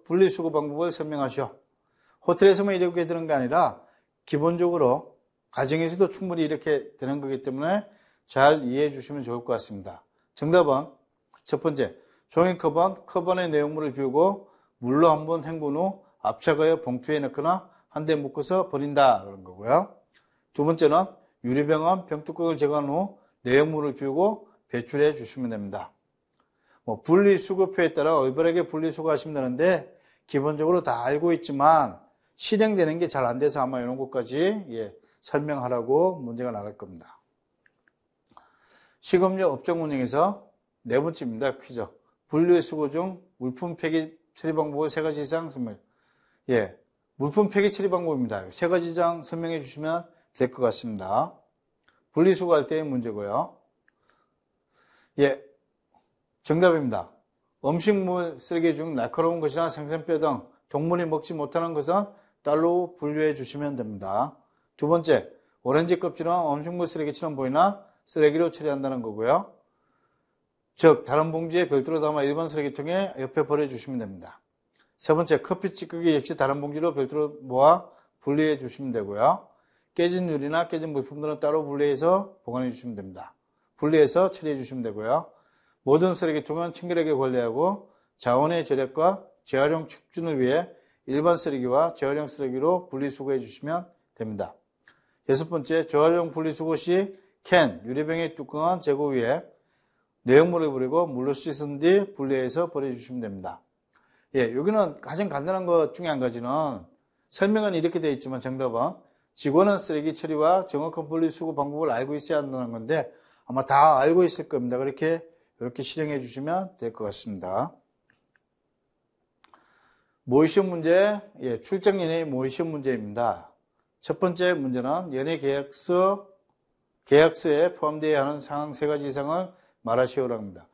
분리수거 방법을 설명하시오. 호텔에서만 이렇게 되는 게 아니라 기본적으로 가정에서도 충분히 이렇게 되는 거기 때문에 잘 이해해 주시면 좋을 것 같습니다. 정답은 첫 번째, 종이컵은 컵 안의 내용물을 비우고 물로 한번 헹군 후 압착하여 봉투에 넣거나 한 대 묶어서 버린다 그런 거고요. 두 번째는 유리병은 병뚜껑을 제거한 후 내용물을 비우고 배출해 주시면 됩니다. 분리수거표에 따라 올바르게 분리수거하시면 되는데 기본적으로 다 알고 있지만 실행되는 게 잘 안 돼서 아마 이런 것까지 설명하라고 문제가 나갈 겁니다. 식음료 업종 운영에서 네 번째입니다. 퀴즈. 분류 수거 중 물품 폐기 처리 방법을 세 가지 이상 설명. 물품 폐기 처리 방법입니다. 세 가지 이상 설명해 주시면 될 것 같습니다. 분리수거할 때의 문제고요. 정답입니다. 음식물 쓰레기 중 날카로운 것이나 생선뼈 등 동물이 먹지 못하는 것은 따로 분류해 주시면 됩니다. 두 번째, 오렌지 껍질은 음식물 쓰레기처럼 보이나 쓰레기로 처리한다는 거고요. 즉, 다른 봉지에 별도로 담아 일반 쓰레기통에 옆에 버려주시면 됩니다. 세 번째, 커피 찌꺼기 역시 다른 봉지로 별도로 모아 분리해 주시면 되고요. 깨진 유리나 깨진 물품들은 따로 분리해서 보관해 주시면 됩니다. 분리해서 처리해 주시면 되고요. 모든 쓰레기통은 청결하게 관리하고 자원의 절약과 재활용 촉진을 위해 일반 쓰레기와 재활용 쓰레기로 분리수거해 주시면 됩니다. 여섯 번째, 재활용 분리수거 시 캔, 유리병의 뚜껑은 제거 후에 내용물을 버리고 물로 씻은 뒤 분리해서 버려주시면 됩니다. 여기는 가장 간단한 것 중에 한 가지는 설명은 이렇게 되어 있지만 정답은 직원은 쓰레기 처리와 정확한 분리수거 방법을 알고 있어야 한다는 건데 아마 다 알고 있을 겁니다. 이렇게 실행해 주시면 될 것 같습니다. 모의시험 문제, 출장 연예의 모의시험 문제입니다. 첫 번째 문제는 연예 계약서에 포함되어야 하는 상황 세 가지 이상을 말하시오라고 합니다.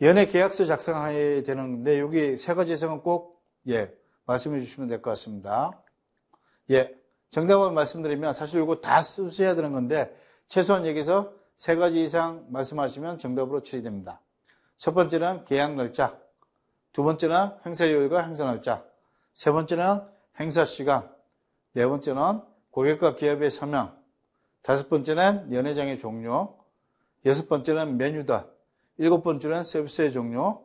연예 계약서 작성해야 되는데 여기 세 가지 이상은 꼭 말씀해 주시면 될 것 같습니다. 정답을 말씀드리면 사실 이거 다 쓰셔야 되는 건데 최소한 여기서 세 가지 이상 말씀하시면 정답으로 처리됩니다. 첫 번째는 계약 날짜, 두 번째는 행사요일과 행사날짜, 세 번째는 행사시간, 네 번째는 고객과 기업의 서명, 다섯 번째는 연회장의 종류, 여섯 번째는 메뉴단, 일곱 번째는 서비스의 종류,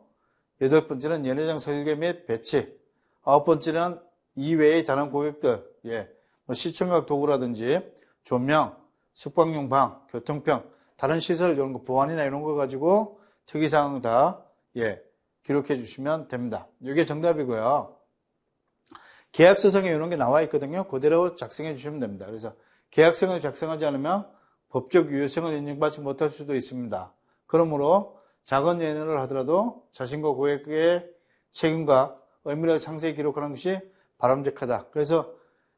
여덟 번째는 연회장 설계 및 배치, 아홉 번째는 이외의 다른 고객들, 시청각 도구라든지 조명, 숙박용 방, 교통편, 다른 시설 이런 거 보안이나 이런 거 가지고 특이사항 다 기록해 주시면 됩니다. 이게 정답이고요. 계약서상에 이런 게 나와 있거든요. 그대로 작성해 주시면 됩니다. 그래서 계약서를 작성하지 않으면 법적 유효성을 인정받지 못할 수도 있습니다. 그러므로 작은 연회를 하더라도 자신과 고객의 책임과 의미를 상세히 기록하는 것이 바람직하다. 그래서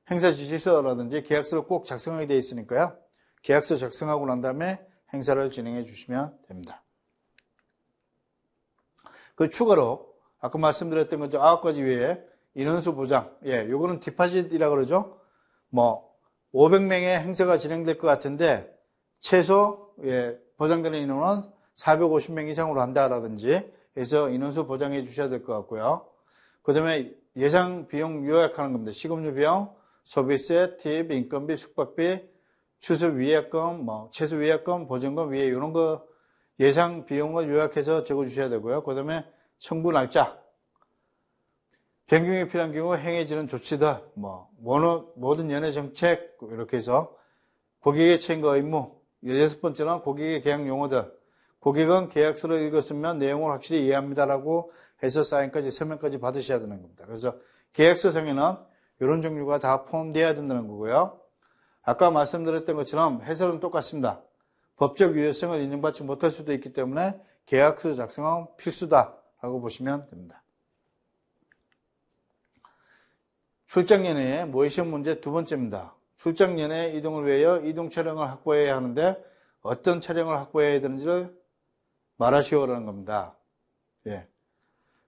행사 지시서라든지 계약서를 꼭 작성하게 되어 있으니까요. 계약서 작성하고 난 다음에 행사를 진행해 주시면 됩니다. 그 추가로 아까 말씀드렸던 것처럼 9가지 외에 인원수 보장, 요거는 디파짓이라고 그러죠. 500명의 행사가 진행될 것 같은데 최소 보장되는 인원은 450명 이상으로 한다라든지 해서 인원수 보장해 주셔야 될 것 같고요. 그 다음에 예상 비용 요약하는 겁니다. 식음료 비용, 소비세, 팁, 인건비, 숙박비, 추수 위약금, 최소 위약금, 보증금, 위에 이런 거 예상 비용을 요약해서 적어 주셔야 되고요. 그 다음에 청구 날짜, 변경이 필요한 경우 행해지는 조치들, 모든 연회 정책 이렇게 해서 고객의 책임과 의무, 16번째는 고객의 계약 용어들, 고객은 계약서를 읽었으면 내용을 확실히 이해합니다라고 해서 사인까지 설명까지 받으셔야 되는 겁니다. 그래서 계약서상에는 이런 종류가 다 포함되어야 된다는 거고요. 아까 말씀드렸던 것처럼 해설은 똑같습니다. 법적 유효성을 인정받지 못할 수도 있기 때문에 계약서 작성은 필수다라고 보시면 됩니다. 출장 연회의 모의시험 문제 두 번째입니다. 출장 연회 이동을 위하여 이동 차량을 확보해야 하는데 어떤 차량을 확보해야 되는지를 말하시오라는 겁니다.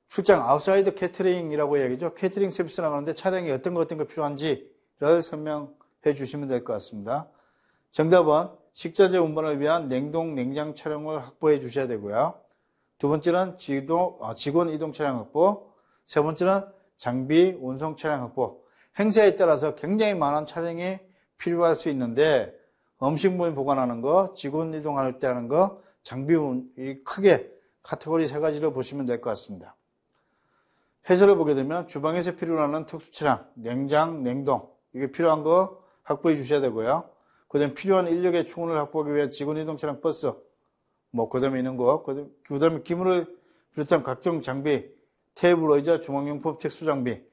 출장 아웃사이드 캐터링이라고 얘기죠. 캐터링 서비스 나가는데 차량이 어떤 거 필요한지를 설명해 주시면 될 것 같습니다. 정답은 식자재 운반을 위한 냉동, 냉장 차량을 확보해 주셔야 되고요. 두 번째는 직원 이동 차량 확보, 세 번째는 장비 운송 차량 확보. 행사에 따라서 굉장히 많은 차량이 필요할 수 있는데 음식물 보관하는 거, 직원 이동할 때 하는 거, 장비 크게 카테고리 세 가지로 보시면 될 것 같습니다. 해설을 보게 되면 주방에서 필요로 하는 특수 차량, 냉장, 냉동 이게 필요한 거 확보해 주셔야 되고요. 그 다음에 필요한 인력의 충원을 확보하기 위한 직원 이동 차량 버스, 그 다음에 있는 거, 그 다음에 기물을 비롯한 각종 장비, 테이블, 의자, 주방용품, 특수 장비,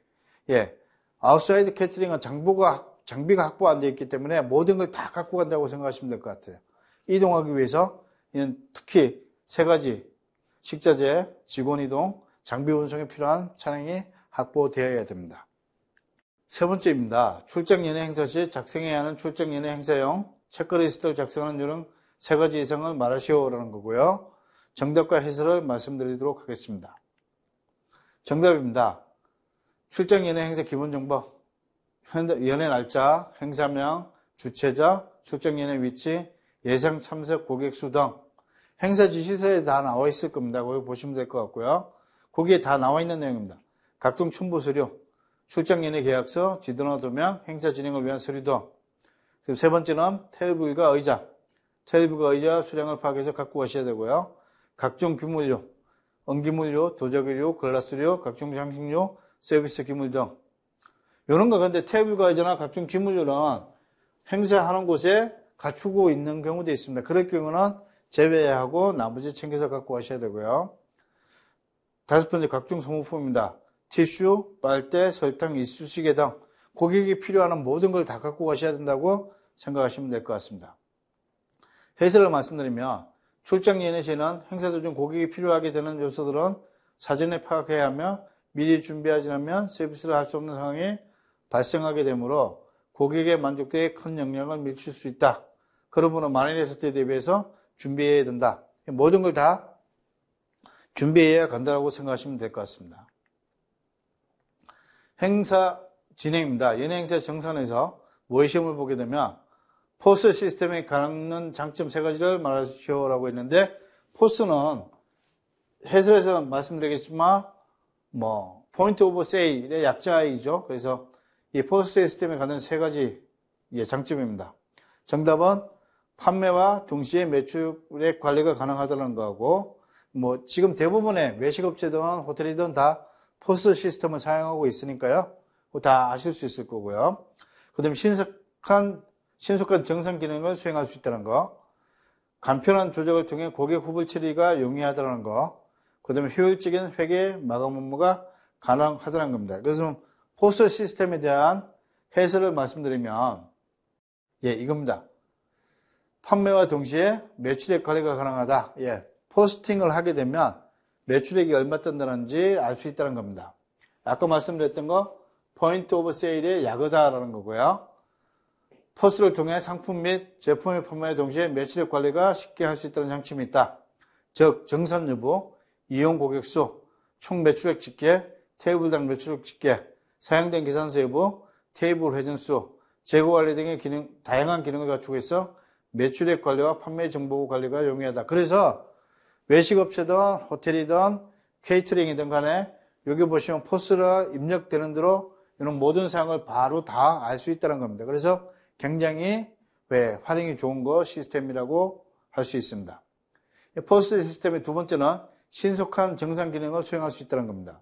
아웃사이드 캐터링은 장비가 확보 안 되어 있기 때문에 모든 걸 다 갖고 간다고 생각하시면 될 것 같아요. 이동하기 위해서 특히 세 가지 식자재, 직원 이동, 장비 운송에 필요한 차량이 확보되어야 됩니다. 세 번째입니다. 출장 연회 행사 시 작성해야 하는 출장 연회 행사용 체크리스트를 작성하는 요령 세 가지 이상을 말하시오라는 거고요. 정답과 해설을 말씀드리도록 하겠습니다. 정답입니다. 출장 연회 행사 기본 정보, 연회 날짜, 행사명, 주최자, 출장 연회 위치, 예상 참석 고객 수 등 행사 지시서에 다 나와 있을 겁니다. 거기 보시면 될 것 같고요. 거기에 다 나와 있는 내용입니다. 각종 첨부 서류, 출장 연회 계약서, 지도나 도면, 행사 진행을 위한 서류 등. 세 번째는 테이블과 의자, 수량을 파악해서 갖고 가셔야 되고요. 각종 규물료, 언기물료, 도자기료, 글라스료, 각종 장식료, 서비스 기물 등. 이런 거 근데 테이블과 의자나 각종 기물료는 행사하는 곳에 갖추고 있는 경우도 있습니다. 그럴 경우는 제외하고 나머지 챙겨서 갖고 가셔야 되고요. 다섯 번째 각종 소모품입니다. 티슈, 빨대, 설탕, 이쑤시개 등 고객이 필요한 모든 걸 다 갖고 가셔야 된다고 생각하시면 될 것 같습니다. 해설을 말씀드리면 출장 연회 시에는 행사 도중 고객이 필요하게 되는 요소들은 사전에 파악해야 하며 미리 준비하지 않으면 서비스를 할 수 없는 상황이 발생하게 되므로 고객의 만족도에 큰 영향을 미칠 수 있다. 그러므로 만일의 사태에 대비해서 준비해야 된다. 모든 걸 다 준비해야 간다고 생각하시면 될 것 같습니다. 행사 진행입니다. 연회 행사 정산에서 모의시험을 보게 되면 포스 시스템에 갖는 장점 세 가지를 말하시오라고 했는데 포스는 해설에서 말씀드리겠지만 포인트 오브 세일의 약자이죠. 그래서 이 포스 시스템에 갖는 세 가지 장점입니다. 정답은 판매와 동시에 매출의 관리가 가능하다는 거하고 지금 대부분의 외식업체든 호텔이든 다 포스 시스템을 사용하고 있으니까요. 다 아실 수 있을 거고요. 그 다음에 신속한 정산 기능을 수행할 수 있다는 거, 간편한 조작을 통해 고객 후불 처리가 용이하다는 거, 그 다음에 효율적인 회계 마감 업무가 가능하다는 겁니다. 그래서 포스 시스템에 대한 해설을 말씀드리면 이겁니다. 판매와 동시에 매출액 관리가 가능하다. 포스팅을 하게 되면 매출액이 얼마 뜬다는지 알 수 있다는 겁니다. 아까 말씀드렸던 거 포인트 오브 세일의 약어다라는 거고요. 포스를 통해 상품 및 제품의 판매와 동시에 매출액 관리가 쉽게 할 수 있다는 장점이 있다. 즉 정산 여부, 이용 고객 수, 총 매출액 집계, 테이블당 매출액 집계, 사용된 계산서 여부, 테이블 회전 수, 재고 관리 등의 다양한 기능을 갖추고 있어 매출액 관리와 판매 정보 관리가 용이하다. 그래서 외식업체든 호텔이든 케이터링이든 간에 여기 보시면 포스가 입력되는 대로 이런 모든 사항을 바로 다 알 수 있다는 겁니다. 그래서 굉장히 활용이 좋은 시스템이라고 할 수 있습니다. 포스 시스템의 두 번째는 신속한 정산 기능을 수행할 수 있다는 겁니다.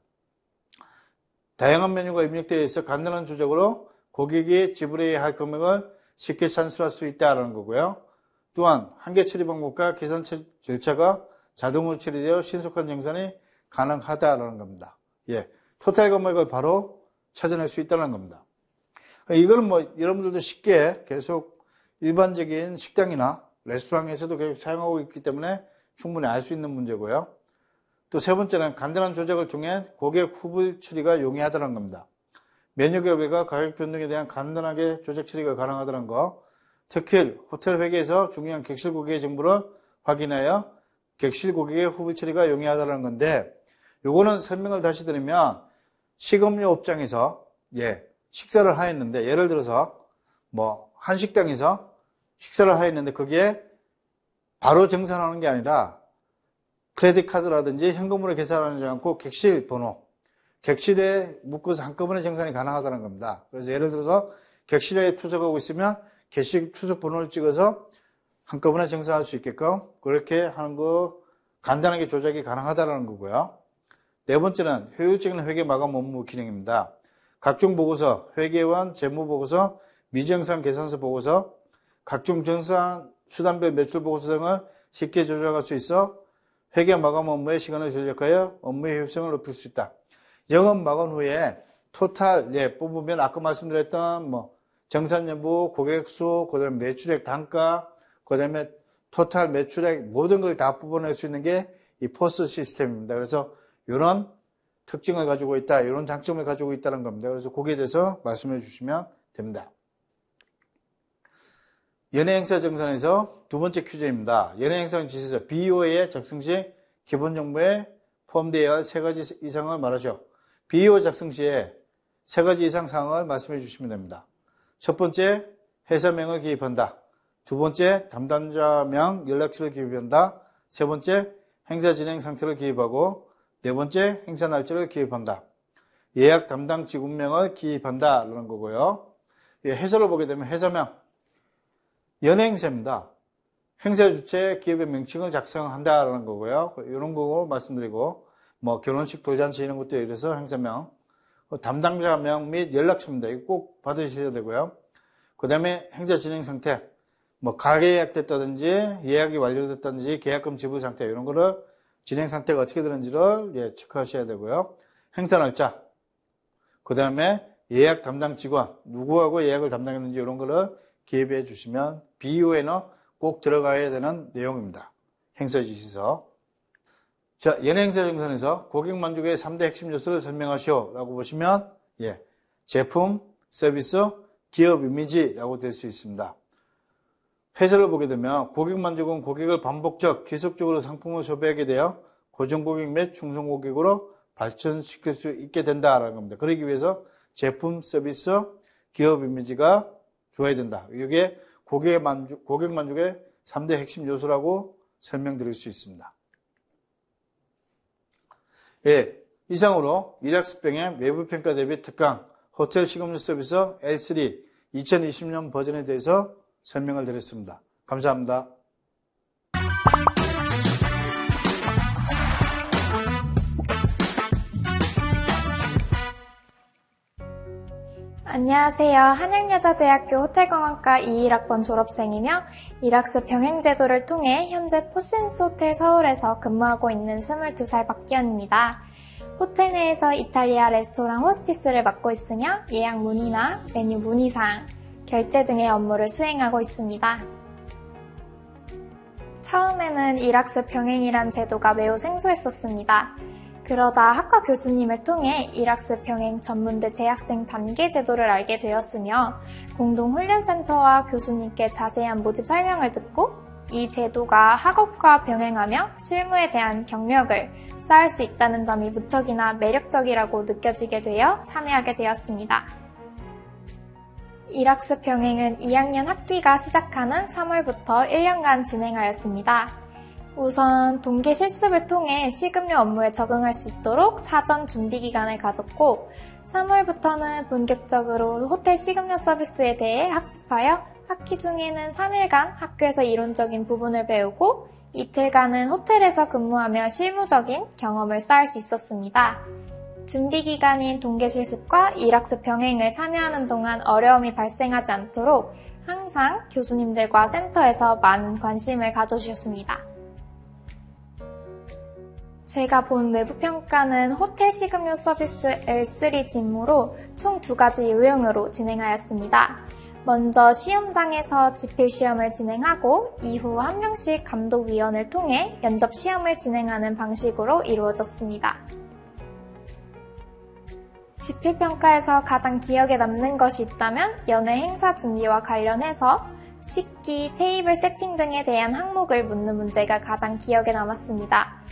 다양한 메뉴가 입력되어 있어 간단한 조작으로 고객이 지불해야 할 금액을 쉽게 산출할 수 있다는 거고요. 또한 한계 처리 방법과 계산 절차가 자동으로 처리되어 신속한 정산이 가능하다는 겁니다. 토탈 금액을 바로 찾아낼 수 있다는 겁니다. 이거는 여러분들도 쉽게 계속 일반적인 식당이나 레스토랑에서도 계속 사용하고 있기 때문에 충분히 알 수 있는 문제고요. 또 세 번째는 간단한 조작을 통해 고객 후불 처리가 용이하다는 겁니다. 메뉴 개별과 가격 변동에 대한 간단하게 조작 처리가 가능하다는 거. 특히 호텔 회계에서 중요한 객실 고객의 정보를 확인하여 객실 고객의 후불 처리가 용이하다는 건데, 요거는 설명을 다시 드리면 식음료 업장에서 식사를 하였는데, 예를 들어서 한식당에서 식사를 하였는데 거기에 바로 정산하는 게 아니라 크레딧 카드라든지 현금으로 계산하지 않고 객실 번호, 객실에 묶어서 한꺼번에 정산이 가능하다는 겁니다. 그래서 예를 들어서 객실에 투석하고 있으면 객실 투석 번호를 찍어서 한꺼번에 정산할 수 있게끔 그렇게 하는 거 간단하게 조작이 가능하다는 거고요. 네 번째는 효율적인 회계 마감 업무 기능입니다. 각종 보고서, 회계원, 재무보고서, 미정산 계산서 보고서, 각종 정산 수단별 매출 보고서 등을 쉽게 조작할 수 있어 회계 마감 업무의 시간을 절약하여 업무의 효율성을 높일 수 있다. 영업 마감 후에 토탈, 뽑으면 아까 말씀드렸던 정산 여부, 고객 수, 그 다음에 매출액 단가, 그 다음에 토탈 매출액 모든 걸 다 뽑아낼 수 있는 게 이 포스 시스템입니다. 그래서 이런 특징을 가지고 있다, 이런 장점을 가지고 있다는 겁니다. 그래서 거기에 대해서 말씀해 주시면 됩니다. 연예행사 정산에서 두 번째 퀴즈입니다. 연예행사 지시서 BOA에 작성 시 기본 정보에 포함되어야 할 세 가지 이상을 말하죠. BO 작성 시에 세 가지 이상 사항을 말씀해 주시면 됩니다. 첫 번째, 회사명을 기입한다. 두 번째, 담당자명 연락처를 기입한다. 세 번째, 행사 진행 상태를 기입하고 네 번째, 행사 날짜를 기입한다. 예약 담당 직원명을 기입한다 라는 거고요. 해설을 보게 되면 회사명, 연행사입니다. 행사 주체 기업의 명칭을 작성한다 라는 거고요. 이런 거 말씀드리고 결혼식 돌잔치 이런 것도 이래서 행사명, 담당자명 및 연락처입니다. 이거 꼭 받으셔야 되고요. 그 다음에 행사 진행 상태, 가계예약됐다든지 예약이 완료됐다든지 계약금 지불 상태 이런 거를 진행 상태가 어떻게 되는지를 체크하셔야 되고요. 행사 날짜, 그 다음에 예약 담당 직원, 누구하고 예약을 담당했는지 이런 거를 기입해 주시면 BO에는 꼭 들어가야 되는 내용입니다. 행사 지시서. 자, 연예행사 정산에서 고객 만족의 3대 핵심 요소를 설명하시오 라고 보시면 제품, 서비스, 기업 이미지라고 될 수 있습니다. 해설을 보게 되면 고객 만족은 고객을 반복적, 지속적으로 상품을 소비하게 되어 고정 고객 및 충성 고객으로 발전시킬 수 있게 된다라는 겁니다. 그러기 위해서 제품, 서비스, 기업 이미지가 좋아야 된다. 이게 고객 만족의 3대 핵심 요소라고 설명드릴 수 있습니다. 이상으로 일학습병의 외부평가 대비 특강 호텔 식음료 서비스 L3 2020년 버전에 대해서 설명을 드렸습니다. 감사합니다. 안녕하세요. 한양여자대학교 호텔관광과 21학번 졸업생이며 일학습 병행제도를 통해 현재 포신스 호텔 서울에서 근무하고 있는 22살 박기현입니다. 호텔 내에서 이탈리아 레스토랑 호스티스를 맡고 있으며 예약 문의나 메뉴 문의사항, 결제 등의 업무를 수행하고 있습니다. 처음에는 일학습 병행이란 제도가 매우 생소했었습니다. 그러다 학과 교수님을 통해 일학습 병행 전문대 재학생 단계 제도를 알게 되었으며 공동훈련센터와 교수님께 자세한 모집 설명을 듣고 이 제도가 학업과 병행하며 실무에 대한 경력을 쌓을 수 있다는 점이 무척이나 매력적이라고 느껴지게 되어 참여하게 되었습니다. 일학습 병행은 2학년 학기가 시작하는 3월부터 1년간 진행하였습니다. 우선 동계 실습을 통해 식음료 업무에 적응할 수 있도록 사전 준비 기간을 가졌고 3월부터는 본격적으로 호텔 식음료 서비스에 대해 학습하여 학기 중에는 3일간 학교에서 이론적인 부분을 배우고 이틀간은 호텔에서 근무하며 실무적인 경험을 쌓을 수 있었습니다. 준비 기간인 동계 실습과 일학습 병행을 참여하는 동안 어려움이 발생하지 않도록 항상 교수님들과 센터에서 많은 관심을 가져주셨습니다. 제가 본 외부평가는 호텔 식음료 서비스 L3 직무로 총 2가지 요형으로 진행하였습니다. 먼저 시험장에서 지필시험을 진행하고 이후 한 명씩 감독위원을 통해 면접시험을 진행하는 방식으로 이루어졌습니다. 지필평가에서 가장 기억에 남는 것이 있다면 연회 행사 준비와 관련해서 식기, 테이블 세팅 등에 대한 항목을 묻는 문제가 가장 기억에 남았습니다.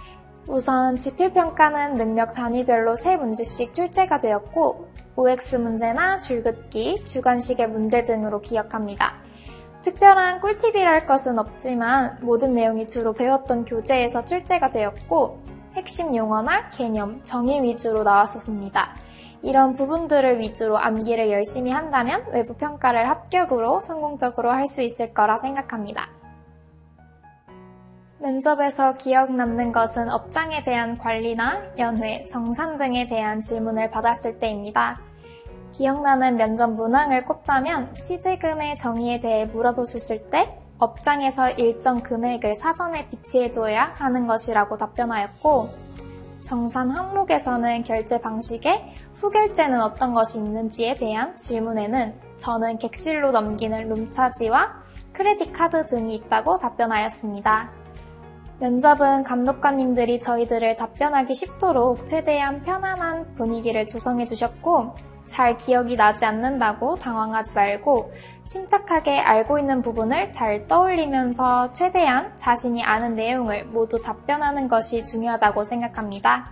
우선 지필평가는 능력 단위별로 3문제씩 출제가 되었고 OX 문제나 줄긋기, 주관식의 문제 등으로 기억합니다. 특별한 꿀팁이랄 것은 없지만 모든 내용이 주로 배웠던 교재에서 출제가 되었고 핵심 용어나 개념, 정의 위주로 나왔었습니다. 이런 부분들을 위주로 암기를 열심히 한다면 외부평가를 합격으로 성공적으로 할 수 있을 거라 생각합니다. 면접에서 기억 남는 것은 업장에 대한 관리나 연회, 정산 등에 대한 질문을 받았을 때입니다. 기억나는 면접 문항을 꼽자면 시제금의 정의에 대해 물어보셨을 때 업장에서 일정 금액을 사전에 비치해두어야 하는 것이라고 답변하였고 정산 항목에서는 결제 방식에 후결제는 어떤 것이 있는지에 대한 질문에는 저는 객실로 넘기는 룸차지와 크레딧 카드 등이 있다고 답변하였습니다. 면접은 감독관님들이 저희들을 답변하기 쉽도록 최대한 편안한 분위기를 조성해 주셨고, 잘 기억이 나지 않는다고 당황하지 말고 침착하게 알고 있는 부분을 잘 떠올리면서 최대한 자신이 아는 내용을 모두 답변하는 것이 중요하다고 생각합니다.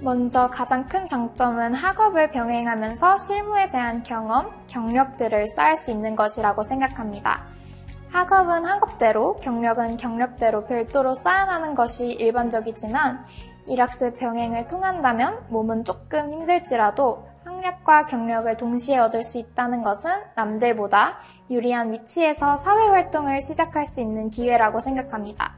먼저 가장 큰 장점은 학업을 병행하면서 실무에 대한 경험, 경력들을 쌓을 수 있는 것이라고 생각합니다. 학업은 학업대로, 경력은 경력대로 별도로 쌓아나는 것이 일반적이지만 일학습 병행을 통한다면 몸은 조금 힘들지라도 학력과 경력을 동시에 얻을 수 있다는 것은 남들보다 유리한 위치에서 사회활동을 시작할 수 있는 기회라고 생각합니다.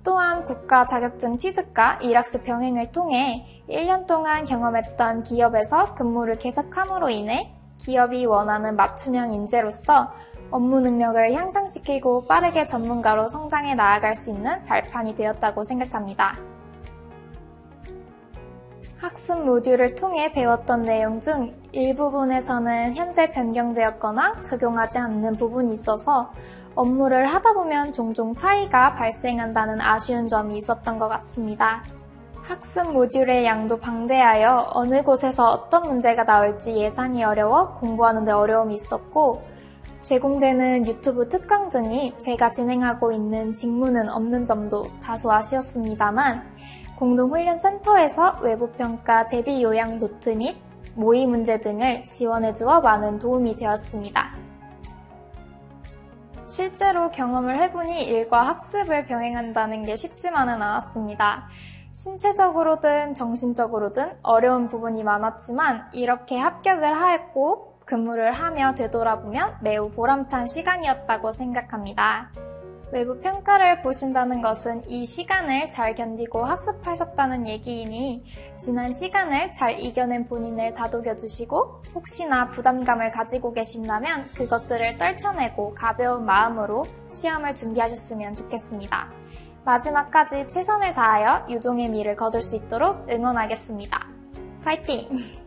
또한 국가 자격증 취득과 일학습 병행을 통해 1년 동안 경험했던 기업에서 근무를 계속함으로 인해 기업이 원하는 맞춤형 인재로서 업무 능력을 향상시키고 빠르게 전문가로 성장해 나아갈 수 있는 발판이 되었다고 생각합니다. 학습 모듈을 통해 배웠던 내용 중 일부분에서는 현재 변경되었거나 적용하지 않는 부분이 있어서 업무를 하다 보면 종종 차이가 발생한다는 아쉬운 점이 있었던 것 같습니다. 학습 모듈의 양도 방대하여 어느 곳에서 어떤 문제가 나올지 예상이 어려워 공부하는 데 어려움이 있었고, 제공되는 유튜브 특강 등이 제가 진행하고 있는 직무는 없는 점도 다소 아쉬웠습니다만, 공동훈련센터에서 외부평가 대비 요약 노트 및 모의 문제 등을 지원해주어 많은 도움이 되었습니다. 실제로 경험을 해보니 일과 학습을 병행한다는 게 쉽지만은 않았습니다. 신체적으로든 정신적으로든 어려운 부분이 많았지만 이렇게 합격을 하였고 근무를 하며 되돌아보면 매우 보람찬 시간이었다고 생각합니다. 외부 평가를 보신다는 것은 이 시간을 잘 견디고 학습하셨다는 얘기이니 지난 시간을 잘 이겨낸 본인을 다독여주시고 혹시나 부담감을 가지고 계신다면 그것들을 떨쳐내고 가벼운 마음으로 시험을 준비하셨으면 좋겠습니다. 마지막까지 최선을 다하여 유종의 미를 거둘 수 있도록 응원하겠습니다. 파이팅!